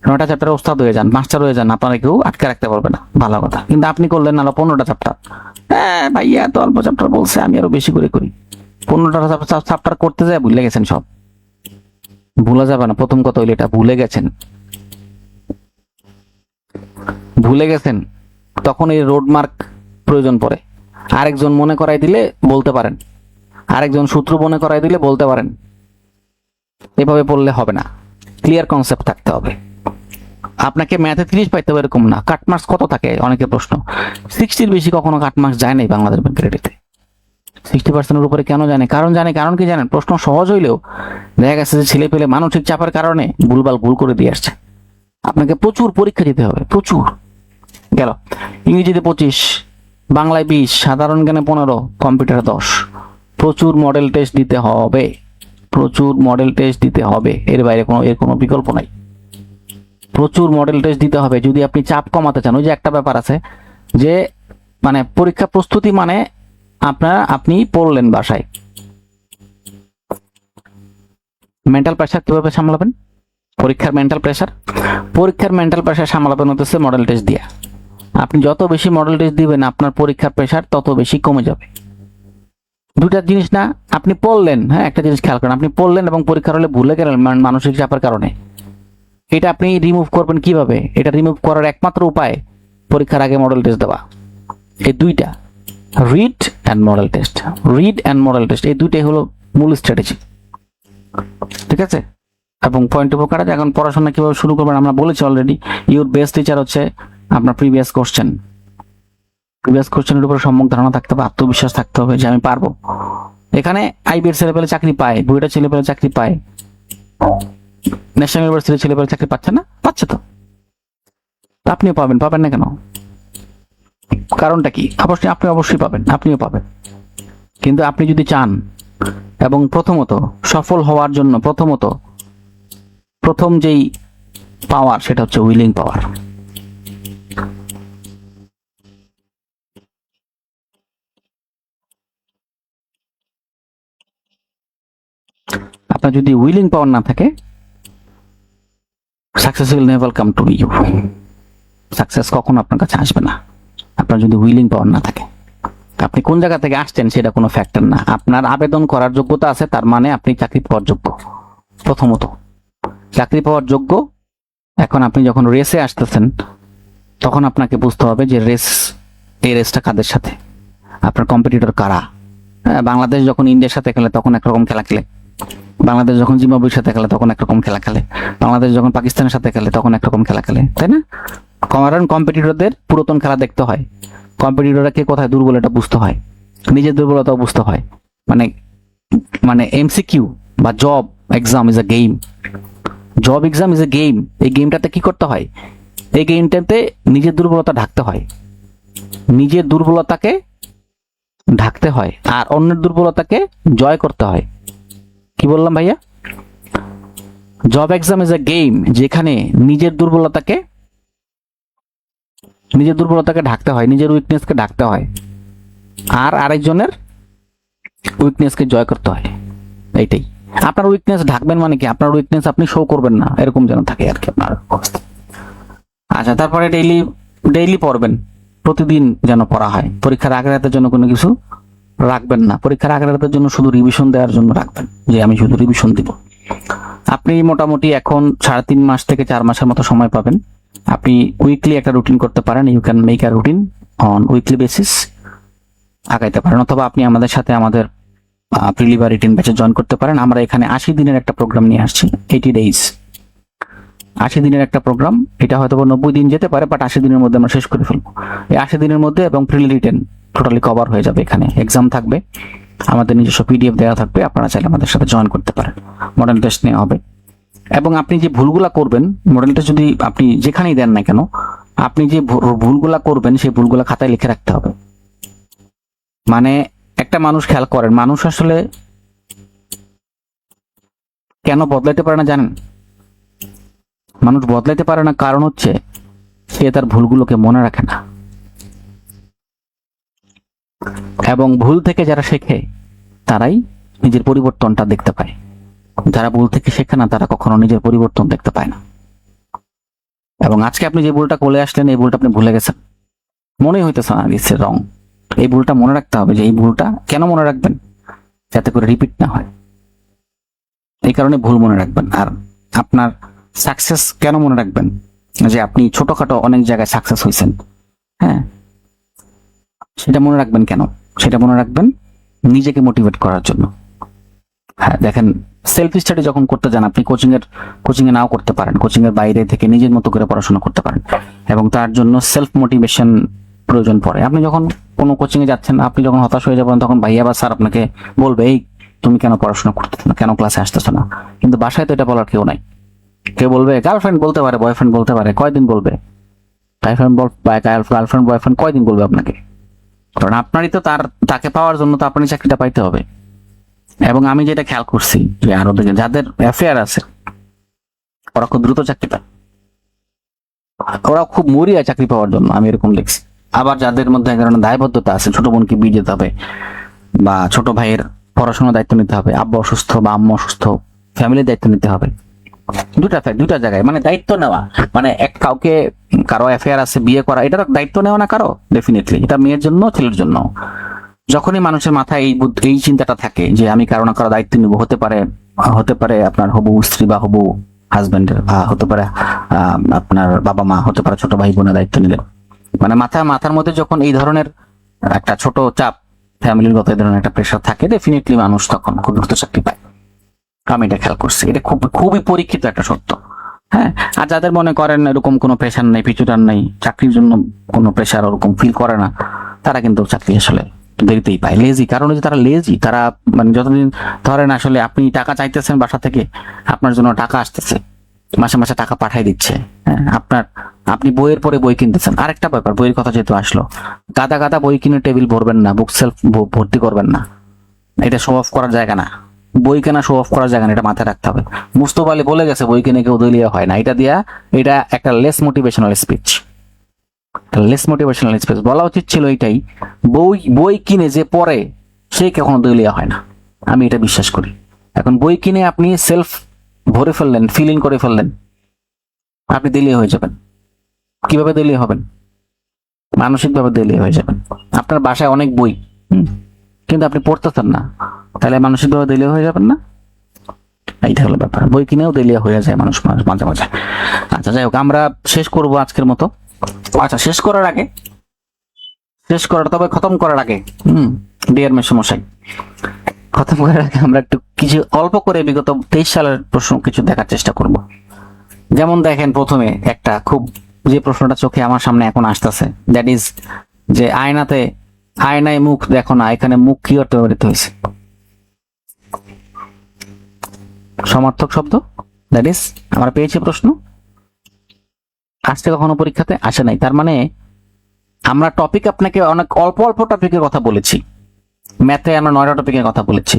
9টা চ্যাপ্টারে ওস্তাদ হয়ে যান, মাস্টার হয়ে যান, আপনারা কেউ আটকে রাখতে পারবে না, ভালো কথা। কিন্তু আপনি করলেন আরো 15টা চ্যাপ্টার। হ্যাঁ ভাইয়া এত অল্প চ্যাপ্টার বলছে, আমি আরো বেশি করে করি। 15টা চ্যাপ্টার করতে যায় ভুলে গেছেন সব। ভুলা যাবে না, প্রথম কথা হইলে এটা ভুলে গেছেন, তখন এই রোড মার্ক প্রয়োজন পড়ে। আরেকজন মনে করাই দিলে বলতে পারেন, আরেকজন সূত্র মনে করাই দিলে বলতে পারেন। এভাবে পড়লে হবে না, ক্লিয়ার কনসেপ্ট থাকতে হবে। আপনাকে ম্যাথে 30 পাইতে হবে এরকম না। কাট মার্কস কত থাকে অনেকের প্রশ্ন, 60-র বেশি কখনো কাট মার্কস যায় নাই বাংলাদেশ ব্যাংক ক্রেডিটে। 60%-এর উপরে কেন জানে? কারণ কি জানেন? প্রশ্ন সহজ হইলেও দেখা গেছে যে ছেলে পেলে মানসিক চাপের কারণে ভুল করে দিয়ে আসছে। আপনাকে প্রচুর পরীক্ষা দিতে হবে, প্রচুর। গেল ইংরেজিতে 25, বাংলায় 20, সাধারণ জ্ঞানে 15, কম্পিউটারে 10। প্রচুর মডেল টেস্ট দিতে হবে, এর বাইরে কোনো বিকল্প নাই। প্রচুর মডেল টেস্ট দিতে হবে যদি আপনি চাপ কমাতে চান। ওই যে একটা ব্যাপার আছে যে মানে পরীক্ষা প্রস্তুতি মানে আপনি পড়লেন বাসায়, মেন্টাল প্রেশার কিভাবে সামলাবেন? পরীক্ষার মেন্টাল প্রেশার সামলাবেন হতেছে মডেল টেস্ট দিয়ে। আপনি যত বেশি মডেল টেস্ট দিবেন আপনার পরীক্ষার প্রেশার তত বেশি কমে যাবে। দুটা জিনিস না, আপনি পড়লেন, হ্যাঁ একটা জিনিস খেয়াল করেন, আপনি পড়লেন এবং পরীক্ষার হলে ভুলে গেলেন মানসিক চাপের কারণে। এটা আপনি রিমুভ করবেন কিভাবে? এটা রিমুভ করার একমাত্র উপায় পরীক্ষার আগে মডেল টেস্ট দেওয়া। এই দুইটা, রিড অ্যান্ড মডেল টেস্ট, এই দুইটাই হলো মূল স্ট্র্যাটেজি। ঠিক আছে, এবং পয়েন্ট অফ কাটা এখন পড়াশোনা কিভাবে শুরু করবেন আমরা বলেছি অলরেডি। ইউর বেস্ট টিচার হচ্ছে আপনার প্রিভিয়াস কোশ্চেনের উপর সম্যক ধারণা থাকতে হবে, আত্মবিশ্বাস থাকতে হবে যে আমি পারবো। এখানে আইবিএর ছেলেপেলে চাকরি পায়, বুয়েটের ছেলেপেলে চাকরি পায়, ন্যাশনাল ইউনিভার্সিটির ছেলেপেলে চাকরি পাচ্ছে না? পাচ্ছে তো, আপনিও পাবেন না কেন? কারণটা কি? আপনি অবশ্যই পাবেন, আপনিও পাবেন। কিন্তু আপনি যদি চান, এবং প্রথমত সফল হওয়ার জন্য প্রথম যেই পাওয়ার সেটা হচ্ছে উইলিং পাওয়ার। আপনার যদি উইলিং পাওয়ার না থাকে, success will never come to you. Success কখনো আপনার কাছে আসবে না আপনার যদি উইলিং পাওয়ার না থাকে। আপনি কোন জায়গা থেকে আসছেন সেটা কোনো ফ্যাক্টর না। আপনার আবেদন করার যোগ্যতা আছে, তার মানে আপনি চাকরি পাওয়ার যোগ্য। প্রথমত চাকরি পাওয়ার যোগ্য। এখন আপনি যখন রেসে আসতেছেন তখন আপনাকে বুঝতে হবে যে এই রেসটা কাদের সাথে, আপনার কম্পিটিটর কারা। বাংলাদেশ যখন ইন্ডিয়ার সাথে খেলে তখন একরকম খেলা খেলে, বাংলাদেশ যখন জিম্বাবুয়ের সাথে খেলে তখন একরকম খেলা খেলে, বাংলাদেশ যখন পাকিস্তানের সাথে খেলে তখন একরকম খেলা খেলে, তাই না? কারণ কম্পিটিটরদের পুরাতন খেলা দেখতে হয়, কম্পিটিটররা কে কোথায় দুর্বল এটা বুঝতে হয়, নিজের দুর্বলতাও বুঝতে হয়। মানে মানে এমসিকিউ বা job exam is a game. Job exam is a game. এই গেমটাতে কি করতে হয়? এই গেমটাতে নিজের দুর্বলতা ঢাকতে হয়, নিজের দুর্বলতাকে ঢাকতে হয়, আর অন্যের দুর্বলতাকে জয় করতে হয়। কি বললাম ভাইয়া? Job exam is a game, যেখানে নিজের দুর্বলতাকে ঢাকতে হয়, নিজের উইকনেসকে ঢাকতে হয়, আর আরেকজনের উইকনেসকে জয় করতে হয়। এইটাই। আপনার উইকনেস ঢাকবেন মানে কি? আপনার উইকনেস আপনি শো করবেন না, এরকম যেন থাকে আর কি আপনার অবস্থা। আচ্ছা, তারপরে ডেইলি পড়বেন, প্রতিদিন যেন পড়া হয়। পরীক্ষার আগের রাতের জন্য কোনো কিছু রাখবেন না। পরীক্ষার আগের রাতের জন্য শুধু রিভিশন দেওয়ার জন্য রাখবেন, যে আমি শুধু রিভিশন দিব। আপনি মোটামুটি এখন 3.5 মাস থেকে 4 মাসের মতো সময় পাবেন। আপনি উইকলি একটা রুটিন করতে পারেন। You can make a routine on weekly basis, আগাইতে পারেন। অথবা আপনি আমাদের সাথে আমাদের প্রিলিভার রিটিন ব্যাচে জয়েন করতে পারেন। আমরা এখানে 80 দিনের একটা প্রোগ্রাম নিয়ে আসছি, 80 ডেইজ, 80 দিনের একটা প্রোগ্রাম। এটা হয়তো 90 দিন যেতে পারে, বাট 80 দিনের মধ্যে আমরা শেষ করে ফেলবো। এই 80 দিনের মধ্যে এবং প্রিলি রিটেন টোটালি কভার হয়ে যাবে। এখানে এক্সাম থাকবে, আমাদের নিজস্ব পিডিএফ দেওয়া থাকবে, আপনারা চাইলে আমাদের সাথে জয়েন করতে পারেন। মডেল টেস্ট নেওয়া হবে, এবং আপনি যে ভুলগুলা করবেন, মডেল টেস্ট যদি আপনি যেখানেই দেন না কেন, আপনি যে ভুলগুলা করবেন সেই ভুলগুলা খাতায় লিখে রাখতে হবে। মানে একটা মানুষ, খেয়াল করেন, মানুষ আসলে কেন বদলাইতে পারে না জানেন? মানুষ বদলাইতে পারে না কারণ হচ্ছে সে তার ভুলগুলোকে মনে রাখে না। এবং ভুল থেকে যারা শেখে তারাই নিজের পরিবর্তনটা দেখতে পায়। যারা ভুল থেকে শেখে না তারা কখনো নিজের পরিবর্তন দেখতে পায় না। এবং আজকে আপনি যে ভুলটা করে আসলেন, এই ভুলটা আপনি ভুলে গেছেন, মনেই হইতেছে না, ইটস রং। এই ভুলটা মনে রাখতে হবে, যে এই ভুলটা কেন মনে রাখবেন? যাতে করে রিপিট না হয়, এই কারণে ভুল মনে রাখবেন। আর আপনার সাকসেস কেন মনে রাখবেন? যে আপনি ছোটখাটো অনেক জায়গায় সাকসেস হয়েছেন, হ্যাঁ, সেটা মনে রাখবেন কেন? সেটা মনে রাখবেন নিজেকে মোটিভেট করার জন্য। হ্যাঁ, দেখেন, সেলফ স্টাডি যখন করতে যান, আপনি কোচিং এ নাও করতে পারেন, কোচিং এর বাইরে থেকে নিজের মতো করে পড়াশোনা করতে পারেন, এবং তার জন্য সেলফ মোটিভেশন প্রয়োজন পড়ে। আপনি যখন কোনো কোচিং এ যাচ্ছেন, আপনি যখন হতাশ হয়ে যাবেন, তখন ভাইয়া বা স্যার আপনাকে বলবে, এই তুমি কেন পড়াশোনা করতেছো না, কেন ক্লাসে আসতেছো না? কিন্তু বাসায় তো এটা বলার কেউ নাই। কেউ বলবে, গার্লফ্রেন্ড বলতে পারে, বয়ফ্রেন্ড বলতে পারে, কয়দিন বলবে? গার্লফ্রেন্ড বয়ফ্রেন্ড কয়দিন বলবে আপনাকে? কারণ আপনারই তো তাকে পাওয়ার জন্য তো আপনি চাকরিটা পাইতে হবে। এবং আমি যেটা খেয়াল করছি, যে আরো যাদের অ্যাফেয়ার আছে ওরা খুব দ্রুত চাকরি পায়, ওরা খুব মরিয়া চাকরি পাওয়ার জন্য, আমি এরকম দেখছি। আবার যাদের মধ্যে এক ধরনের দায়বদ্ধতা আছে, ছোট বোনকে বিয়ে দিতে হবে, বা ছোট ভাইয়ের পড়াশোনার দায়িত্ব নিতে হবে, আব্বা অসুস্থ বা আম্মা অসুস্থ, ফ্যামিলির দায়িত্ব নিতে হবে। দুটা জায়গায় মানে দায়িত্ব নেওয়া, মানে কাউকে, কারো অ্যাফেয়ার আছে, বিয়ে করা, এটা দায়িত্ব নেওয়া না কারো, ডেফিনেটলি এটা মেয়ের জন্য, ছেলের জন্য। যখনই মানুষের মাথায় এই চিন্তাটা থাকে যে আমি কারো না কারো দায়িত্ব নিব, হতে পারে আপনার হবু স্ত্রী বা হবু হাজবেন্ডের, বা হতে পারে আপনার বাবা মা, হতে পারে ছোট ভাই বোনের দায়িত্ব নিলেন। মানে মাথার মধ্যে যখন এই ধরনের একটা ছোট চাপ, ফ্যামিলির গত এই ধরনের একটা প্রেশার থাকে, ডেফিনেটলি মানুষ তখন খুব দ্রুত চাকরি পায়। আমি এটা খেয়াল করছি, এটা খুবই পরীক্ষিত একটা সত্য। হ্যাঁ, আর যাদের মনে করেন এরকম কোনো প্রেশার নেই, পিছুটান নেই, চাকরির জন্য কোনো প্রেশার ওরকম ফিল করে না, তারা কিন্তু চাকরি আসলে দেরিতেই পায়। লেজি, কারণ হচ্ছে তারা লেজি। তারা মানে যতদিন ধরেন আসলে আপনি টাকা চাইতেছেন বাসা থেকে, আপনার জন্য টাকা আসতেছে, মাসে মাসে টাকা পাঠাই দিচ্ছে, হ্যাঁ, আপনি বইয়ের পরে বই কিনতেছেন। আরেকটা ব্যাপার, বইয়ের কথা যেহেতু আসলো, গাদা বই কিনে টেবিল ভরবেন না, বুক সেলফ ভর্তি করবেন না, এটা শো অফ করার জায়গা না। বই কেনা শো অফ করার জায়গা না, এটা মাথায় রাখতে হবে। মুস্তফা আলী বলে গেছে, বই কিনে কেউ দলীয় হয় না। এটা একটা লেস মোটিভেশনাল স্পিচ। বলা উচিত ছিল এটাই, বই কিনে যে পড়ে সে কখনো দলীয় হয় না। আমি এটা বিশ্বাস করি। এখন বই কিনে আপনি সেলফ ভরে ফেললেন, ফিলিং করে ফেললেন, আপনি দলীয় হয়ে যাবেন। কিভাবে দলীয় হবেন? মানসিকভাবে দলীয় হয়ে যাবেন। আপনার বাসায় অনেক বই, কিন্তু আপনি পড়তেছেন না, তাহলে মানসিকভাবে দলীয় হয়ে যাবেন না? এইটা হলো ব্যাপার। বই কিনেও দলীয় হয়ে যায় মানুষ মাঝে মাঝে। আচ্ছা, যাই হোক, আমরা শেষ করব আজকের মতো। আচ্ছা, তবে খতম করার আগে ডিয়ার মেসমশাই, খতম করার আগে আমরা একটু কিছু অল্প করে বিগত 23 সালের প্রশ্ন কিছু দেখার চেষ্টা করব। যেমন দেখেন, প্রথমে একটা খুব, যে প্রশ্নটা চোখে আমার সামনে এখন আসতেছে, দ্যাট ইজ যে আয়নায় মুখ দেখো না, এখানে মুখ কি অর্থ ব্যবহৃত হয়েছে? সমার্থক শব্দ, দ্যাট ইজ আমরা পেয়েছি প্রশ্ন। আসছে কখনো পরীক্ষাতে? আসে নাই। তার মানে আমরা টপিক আপনাকে অনেক অল্প অল্প টপিকের কথা বলেছি। ম্যাথে আমরা 9টা টপিকের কথা বলেছি,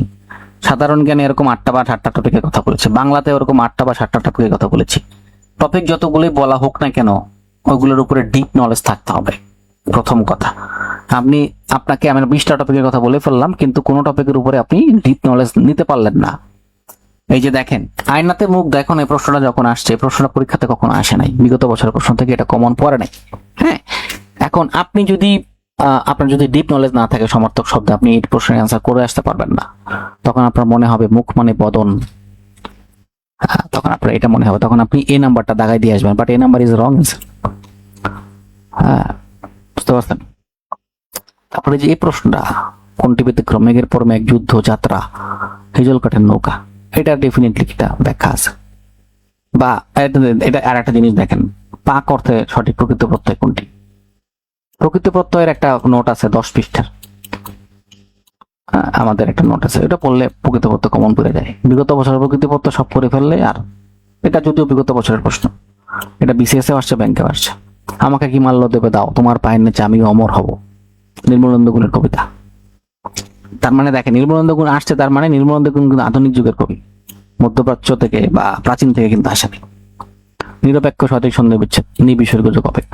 সাধারণ জ্ঞানে এরকম 8টা বা 7টা টপিকের কথা বলেছি, বাংলাতে এরকম 8টা বা 7টা টপিকের কথা বলেছি। টপিক যতগুলোই বলা হোক না কেন, ওইগুলোর উপরে ডিপ নলেজ থাকতে হবে, প্রথম কথা। আপনাকে আমি 20টা টপিকের কথা বলে ফেললাম, কিন্তু কোনো টপিকের উপরে আপনি ডিপ নলেজ নিতে পারলেন না। এই যে দেখেন, আয়নাতে মুখ দেখুন, এই প্রশ্নটা যখন আসছে, এই প্রশ্নটা পরীক্ষাতে কখনো আসে নাই, বিগত বছরের প্রশ্ন থেকে এটা কমন পড়ে নাই। হ্যাঁ, এখন আপনি যদি আপনার যদি ডিপ নলেজ না থাকে সমার্থক শব্দ, আপনি এই প্রশ্নের অ্যান্সার করে আসতে পারবেন না। তখন আপনার মনে হবে মুখ মানে বদন, তখন আপনার এটা মনে হবে, তখন আপনি এই নাম্বারটা দাগাই দিয়ে আসবেন, বাট এই নাম্বার ইজ রং। হ্যাঁ, বুঝতে পারছেন? তারপরে যে এই প্রশ্নটা, কোনটি ব্যতিক্রম, মেঘের পর মেঘ, যুদ্ধ, যাত্রা, হিজল কাঠের নৌকা, এটা ডেফিনেটলি একটা ব্যাখ্যা আছে। বা এটা আর একটা জিনিস দেখেন, পাক অর্থে সঠিক প্রকৃত প্রত্যয় কোনটি? প্রকৃত প্রত্যয়ের একটা নোট আছে 10 পৃষ্ঠার, আমাদের একটা নোট আছে, এটা পড়লে প্রকৃত প্রত্যয় কমন পড়ে যায়। বিগত বছরের প্রকৃত প্রত্যয় সব করে ফেললে, আর এটা যদিও বিগত বছরের প্রশ্ন, এটা বিসিএস এ আসছে, ব্যাংকে আসছে। আমাকে কি মাল্য দেবে দাও, তোমার পায়ের নিচে আমি অমর হব, নির্মলেন্দু গুণের কবিতা। তার মানে দেখেন, নির্মলেন্দু গুণ আসছে, তার মানে নির্মলেন্দু গুণ কিন্তু আধুনিক যুগের কবি, মধ্যপ্রাচ্য থেকে বা প্রাচীন থেকে কিন্তু আসেনি। নিরপেক্ষ, সঠিক, সন্দেহ বিচ্ছেদ, নিবিসর্গযোগ, অপেক্ষ,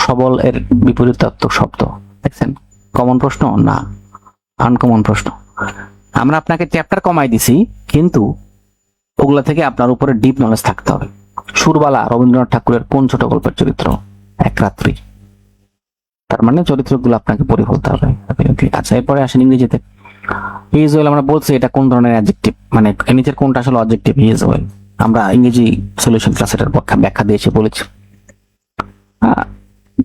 সবল এর বিপরীতাত্মক শব্দ। দেখছেন, কমন প্রশ্ন না, আনকমন প্রশ্ন। আমরা আপনাকে চ্যাপ্টার কমাই দিছি, কিন্তু ওগুলা থেকে আপনার উপরে ডিপ নলেজ থাকতে হবে। সুরবালা রবীন্দ্রনাথ ঠাকুরের কোন ছোট গল্পের চরিত্র? এক রাত্রি। তার মানে চরিত্রগুলো আপনাকে পড়ে ফেলতে হবে। আচ্ছা, এরপরে আসেন ইংরেজিতে। হি ইজ ওয়েল, আমরা বলছি এটা কোন ধরনের অ্যাডজেক্টিভ, মানে নিচের কোনটা আসলে অবজেক্টিভ? He is well. আমরা ইংরেজি সলিউশন ক্লাসের ব্যাখ্যা দিয়েছি, বলেছি।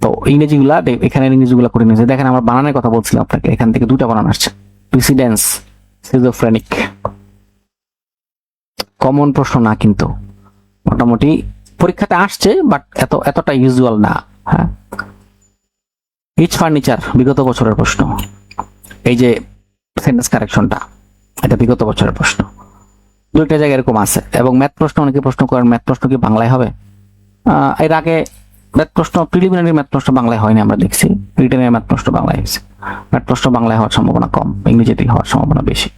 তো ইংরেজিগুলা, এখানে ইংরেজিগুলা করে নিয়েছে। দেখেন, আমরা বানানের কথা বলছিলাম আপনাকে, এখান থেকে দুটা বানান আসছে, প্রিসিডেন্স, সিজোফ্রেনিক। কমন প্রশ্ন না, কিন্তু মোটামুটি পরীক্ষাতে আসছে, বাট এতটা ইউজুয়াল না। হ্যাঁ, ইচ ফার্নিচার, বিগত বছরের প্রশ্ন। এই যে সেন্টেন্স কারেকশনটা, এটা বিগত বছরের প্রশ্ন, দুইটা জায়গায় এরকম আছে। এবং ম্যাথ প্রশ্ন অনেকে প্রশ্ন করেন, ম্যাথ প্রশ্ন কি বাংলায় হবে? এর আগে ম্যাথ প্রশ্ন, প্রিলিমিনারি ম্যাথ প্রশ্ন বাংলায় হয়নি, আমরা দেখছি। রিটেনের ম্যাথ প্রশ্ন বাংলায় হয়েছে। ম্যাথ প্রশ্ন বাংলায় হওয়ার সম্ভাবনা কম, ইংরেজিতে হওয়ার সম্ভাবনা বেশি।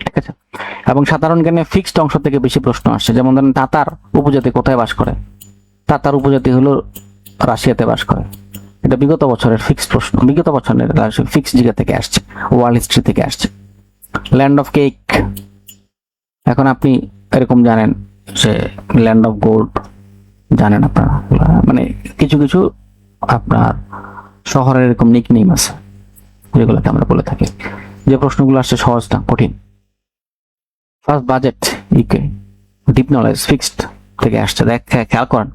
ঠিক আছে। এবং সাধারণ জ্ঞানে ফিক্সড অংশ থেকে বেশি প্রশ্ন আসছে। যেমন ধরেন, তাতার উপজাতি কোথায় বাস করে? তাতার উপজাতি হলো রাশিয়াতে বাস করে। এটা বিগত বছরের ফিক্সড প্রশ্ন, বিগত বছরের ফিক্সড জায়গা থেকে আসছে, ওয়ার্ল্ড হিস্ট্রি থেকে আসছে। ল্যান্ড অফ কেক, এখন আপনি এরকম জানেন যে ল্যান্ড অফ গোল্ড জানেন আপনারা, মানে কিছু কিছু আপনার শহরের এরকম নিকনেম আছে, যেগুলোকে আমরা বলে থাকি। যে প্রশ্নগুলো আসছে সহজ না, কঠিন। ফার্স্ট বাজেট, ইকে, ডিপ নলেজ, ফিক্সড থেকে আসছে। দেখ, খেয়াল করেন,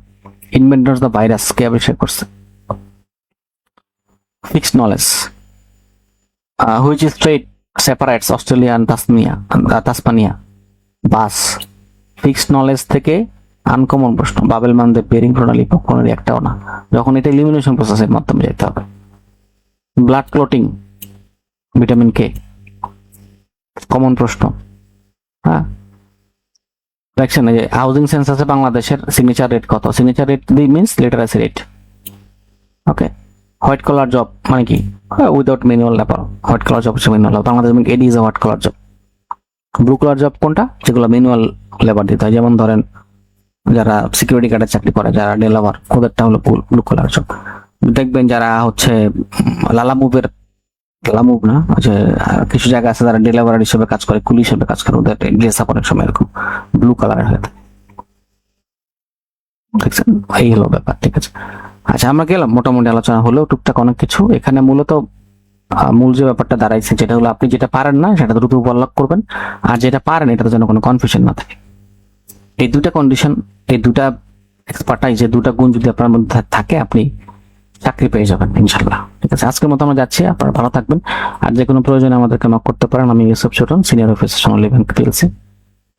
ইনভেন্টরস দ্য ভাইরাস কে আবিষ্কার করছে? Fixed knowledge. Which strait separates Australia and Tasmania? বাস। ফিক্সড নলেজ থেকে আনকমন প্রশ্ন, বাবেল মানদের বেরিং প্রণালী কখনোই একটাও না, যখন এটা এলিমিনেশন প্রসেসের মাধ্যমে যেতে হবে। Blood clotting, vitamin K, common প্রশ্ন। হ্যাঁ, দেখছেন এই যে হাউজিং সেন্সাসে বাংলাদেশের সিগনেচার রেট কত? Signature rate means literacy rate. Okay. White collar job মানে কি? Without manual labour. White collar job হচ্ছে ম্যানুয়াল, বাংলাদেশ এডি is white collar job. Blue collar job কোনটা? যেগুলো ম্যানুয়াল লেবার দিতে হয়, যেমন ধরেন যারা সিকিউরিটি গার্ডের চাকরি করে, যারা ডেলাভার, ওদেরটা হলো ব্লু কলার জব। দেখবেন যারা হচ্ছে লালামুভ না, যে কিছু জায়গা আছে যারা ডেলিভারি হিসেবে কাজ করে, কুলি হিসেবে কাজ করে, ওদের ড্রেস আপ অনেক সময় এরকম ব্লু কালারের হয়ে থাকে। দেখছেন, এই হলো ব্যাপার। ঠিক আছে, আচ্ছা, আমরা গেলাম, মোটামুটি আলোচনা হলেও টুকটাক অনেক কিছু। এখানে মূলত মূল যে ব্যাপারটা দাঁড়াইছে, যেটা হলো আপনি যেটা পারেন না সেটা দ্রুত ওভারলক করবেন, আর যেটা পারেন এটাতে যেন কোনো কনফিউশন না থাকে। এই দুটা কন্ডিশন, এই দুটা এক্সপার্টাইজ, এই দুটা গুণ যদি আপনার মধ্যে থাকে, আপনি চাকরি পেয়ে যাবেন ইনশাল্লাহ। ঠিক আছে, আজকের মতো আমরা যাচ্ছি, আপনারা ভালো থাকবেন। আর যে কোনো প্রয়োজনে আমাদেরকে নক করতে পারেন। আমি ইউসুফ ছোটন, সিনিয়র অফিসার সোনালী ব্যাংক পিএলসি,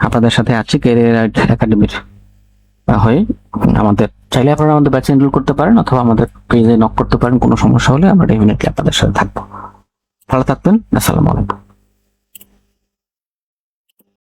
আপনাদের সাথে আছি ক্যারিয়ার একাডেমির হয়ে। আমাদের চাইলে আপনারা আমাদের ব্যাচে এনরোল করতে পারেন, অথবা আমাদের পেজে নক করতে পারেন। কোনো সমস্যা হলে আমরা ডেফিনেটলি আপনাদের সাথে থাকবো। ভালো থাকবেন, আসসালামু আলাইকুম।